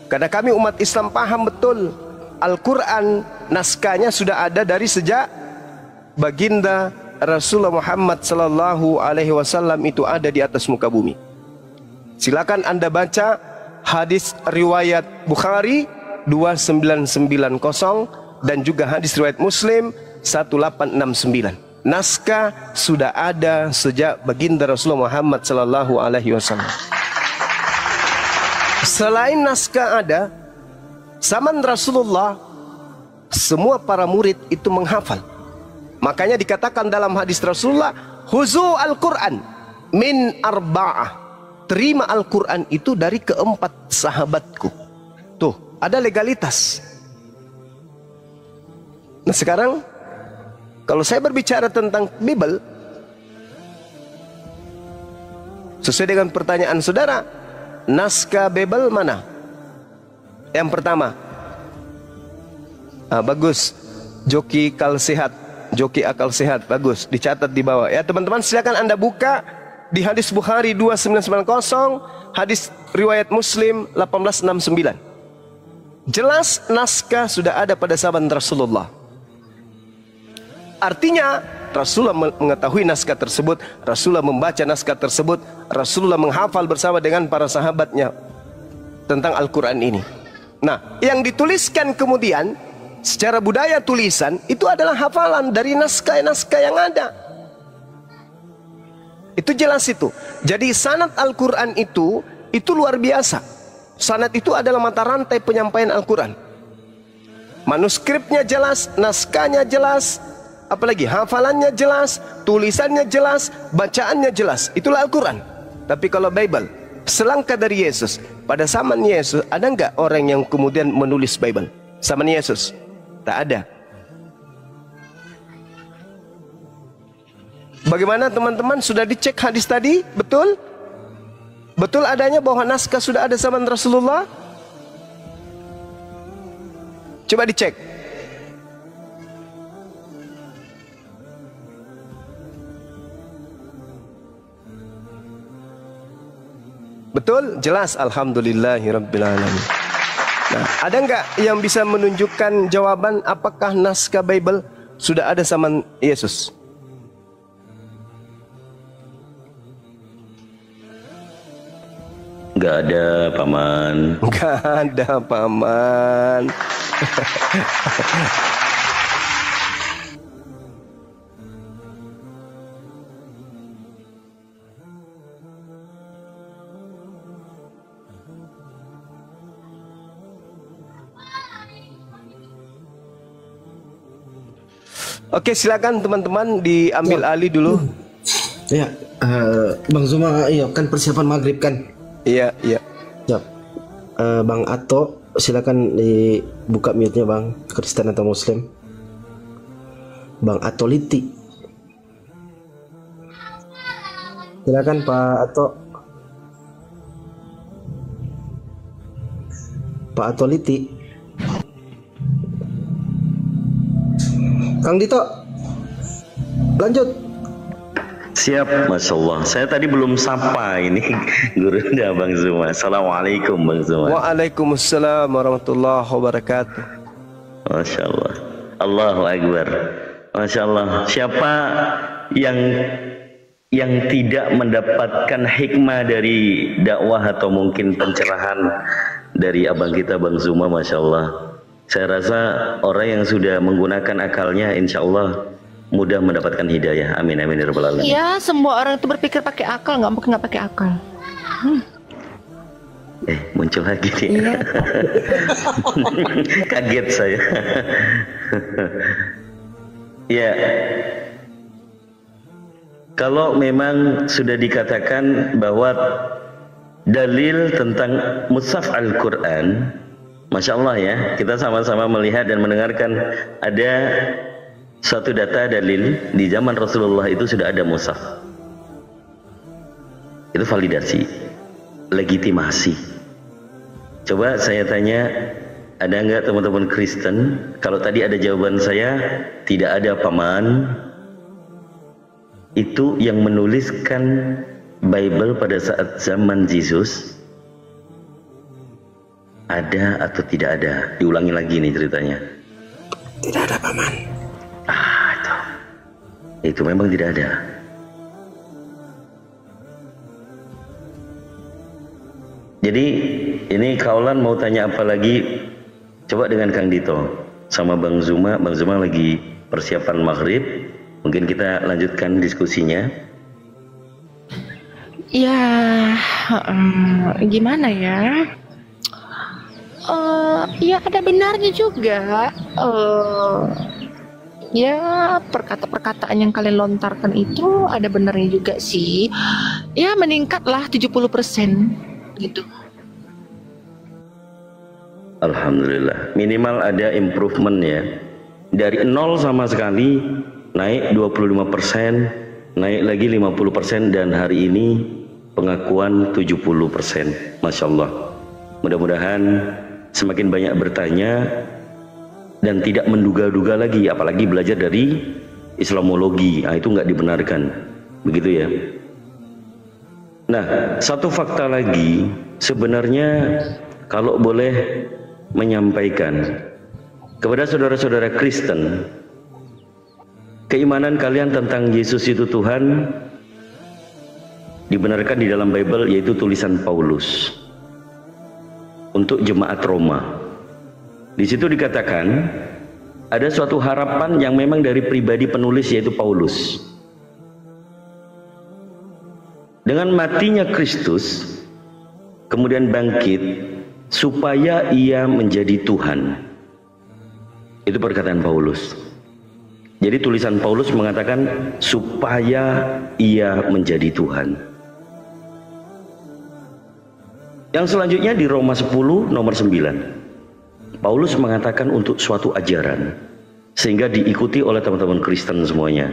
Karena kami umat Islam paham betul Al-Quran naskahnya sudah ada dari sejak baginda Rasulullah Muhammad sallallahu alaihi wasallam itu ada di atas muka bumi. Silakan Anda baca hadis riwayat Bukhari 2990 dan juga hadis riwayat Muslim 1869. Naskah sudah ada sejak baginda Rasulullah Muhammad sallallahu alaihi wasallam. Selain naskah ada, zaman Rasulullah semua para murid itu menghafal. Makanya dikatakan dalam hadis Rasulullah, "Huzu al-Qur'an min arba'ah." Terima Al-Qur'an itu dari keempat sahabatku. Tuh, ada legalitas. Nah, sekarang kalau saya berbicara tentang Bible, sesuai dengan pertanyaan saudara, naskah Bible mana? Yang pertama, bagus, joki akal sehat, bagus, dicatat di bawah. Ya teman-teman, silakan Anda buka di hadis Bukhari 2990, hadis riwayat Muslim 1869. Jelas naskah sudah ada pada zaman Rasulullah. Artinya Rasulullah mengetahui naskah tersebut, Rasulullah membaca naskah tersebut, Rasulullah menghafal bersama dengan para sahabatnya tentang Al-Quran ini. Nah, yang dituliskan kemudian secara budaya tulisan itu adalah hafalan dari naskah-naskah yang ada. Itu jelas itu. Jadi sanad Al-Quran itu luar biasa. Sanad itu adalah mata rantai penyampaian Al-Quran. Manuskripnya jelas, naskahnya jelas, apalagi hafalannya jelas, tulisannya jelas, bacaannya jelas. Itulah Al-Quran. Tapi kalau Bible, selangkah dari Yesus, pada zaman Yesus ada nggak orang yang kemudian menulis Bible? Zaman Yesus tak ada. Bagaimana teman-teman, sudah dicek hadis tadi? Betul? Betul adanya bahwa naskah sudah ada zaman Rasulullah? Coba dicek. Betul? Jelas? Alhamdulillahirrabbilalamin. Nah, ada nggak yang bisa menunjukkan jawaban apakah naskah Bible sudah ada zaman Yesus? Nggak ada, Paman. Nggak ada, Paman. Oke, silakan teman-teman diambil alih dulu. Ya, Bang Zuma, iya kan persiapan maghrib kan? Iya, iya. Ya. Bang Ato, silakan dibuka mute-nya Bang, Kristen atau Muslim. Bang Ato Liti. Silakan Pak Ato. Pak Ato Liti. Kang Dito, lanjut. Siap, Masya Allah. Saya tadi belum sapa ini gurunya Bang Zuma. Assalamualaikum Bang Zuma. Waalaikumsalam warahmatullahi wabarakatuh. Masya Allah. Allahu Akbar. Masya Allah. Siapa yang tidak mendapatkan hikmah dari dakwah atau mungkin pencerahan dari abang kita Bang Zuma, Masya Allah. Saya rasa orang yang sudah menggunakan akalnya insya Allah mudah mendapatkan hidayah. Amin amin ya rabbal alamin. Ya, semua orang itu berpikir pakai akal, nggak mungkin nggak pakai akal. Muncul lagi nih. Iya. Kaget saya. Ya. Kalau memang sudah dikatakan bahwa dalil tentang mushaf Al-Quran, Masya Allah ya, kita sama-sama melihat dan mendengarkan ada suatu data dalil di zaman Rasulullah itu sudah ada mushaf. Itu validasi, legitimasi. Coba saya tanya, ada nggak teman-teman Kristen? Kalau tadi ada jawaban saya, tidak ada, Paman. Itu yang menuliskan Bible pada saat zaman Yesus, ada atau tidak ada? Diulangi lagi nih ceritanya. Tidak ada, Paman. Itu memang tidak ada. Jadi ini kaulan mau tanya apa lagi? Coba dengan Kang Dito sama Bang Zuma. Bang Zuma lagi persiapan maghrib. Mungkin kita lanjutkan diskusinya. Ya, gimana ya? Ya ada benarnya juga. Ya perkataan yang kalian lontarkan itu ada benarnya juga sih. Ya meningkatlah 70% gitu. Alhamdulillah, minimal ada improvement ya. Dari 0 sama sekali naik 25%, naik lagi 50%, dan hari ini pengakuan 70%. Masya Allah. Mudah-mudahan semakin banyak bertanya dan tidak menduga-duga lagi, apalagi belajar dari Islamologi. Itu nggak dibenarkan, begitu ya. Nah, satu fakta lagi, sebenarnya kalau boleh menyampaikan kepada saudara-saudara Kristen, keimanan kalian tentang Yesus itu Tuhan dibenarkan di dalam Bible, yaitu tulisan Paulus untuk jemaat Roma. Di situ dikatakan ada suatu harapan yang memang dari pribadi penulis, yaitu Paulus. dengan matinya Kristus, kemudian bangkit, supaya ia menjadi Tuhan. Itu perkataan Paulus. Jadi tulisan Paulus mengatakan supaya ia menjadi Tuhan. Yang selanjutnya di Roma 10 nomor 9. Paulus mengatakan untuk suatu ajaran, sehingga diikuti oleh teman-teman Kristen semuanya.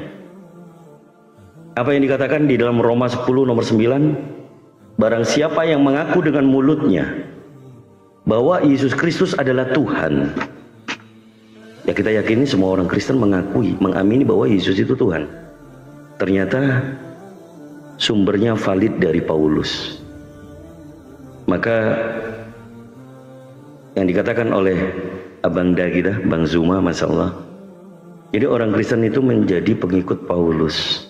Apa yang dikatakan di dalam Roma 10 nomor 9? Barang siapa yang mengaku dengan mulutnya bahwa Yesus Kristus adalah Tuhan. Ya, kita yakini semua orang Kristen mengakui, mengamini bahwa Yesus itu Tuhan. Ternyata sumbernya valid dari Paulus. Maka yang dikatakan oleh Abang Da kita, Bang Zuma, Masya Allah. Jadi orang Kristen itu menjadi pengikut Paulus.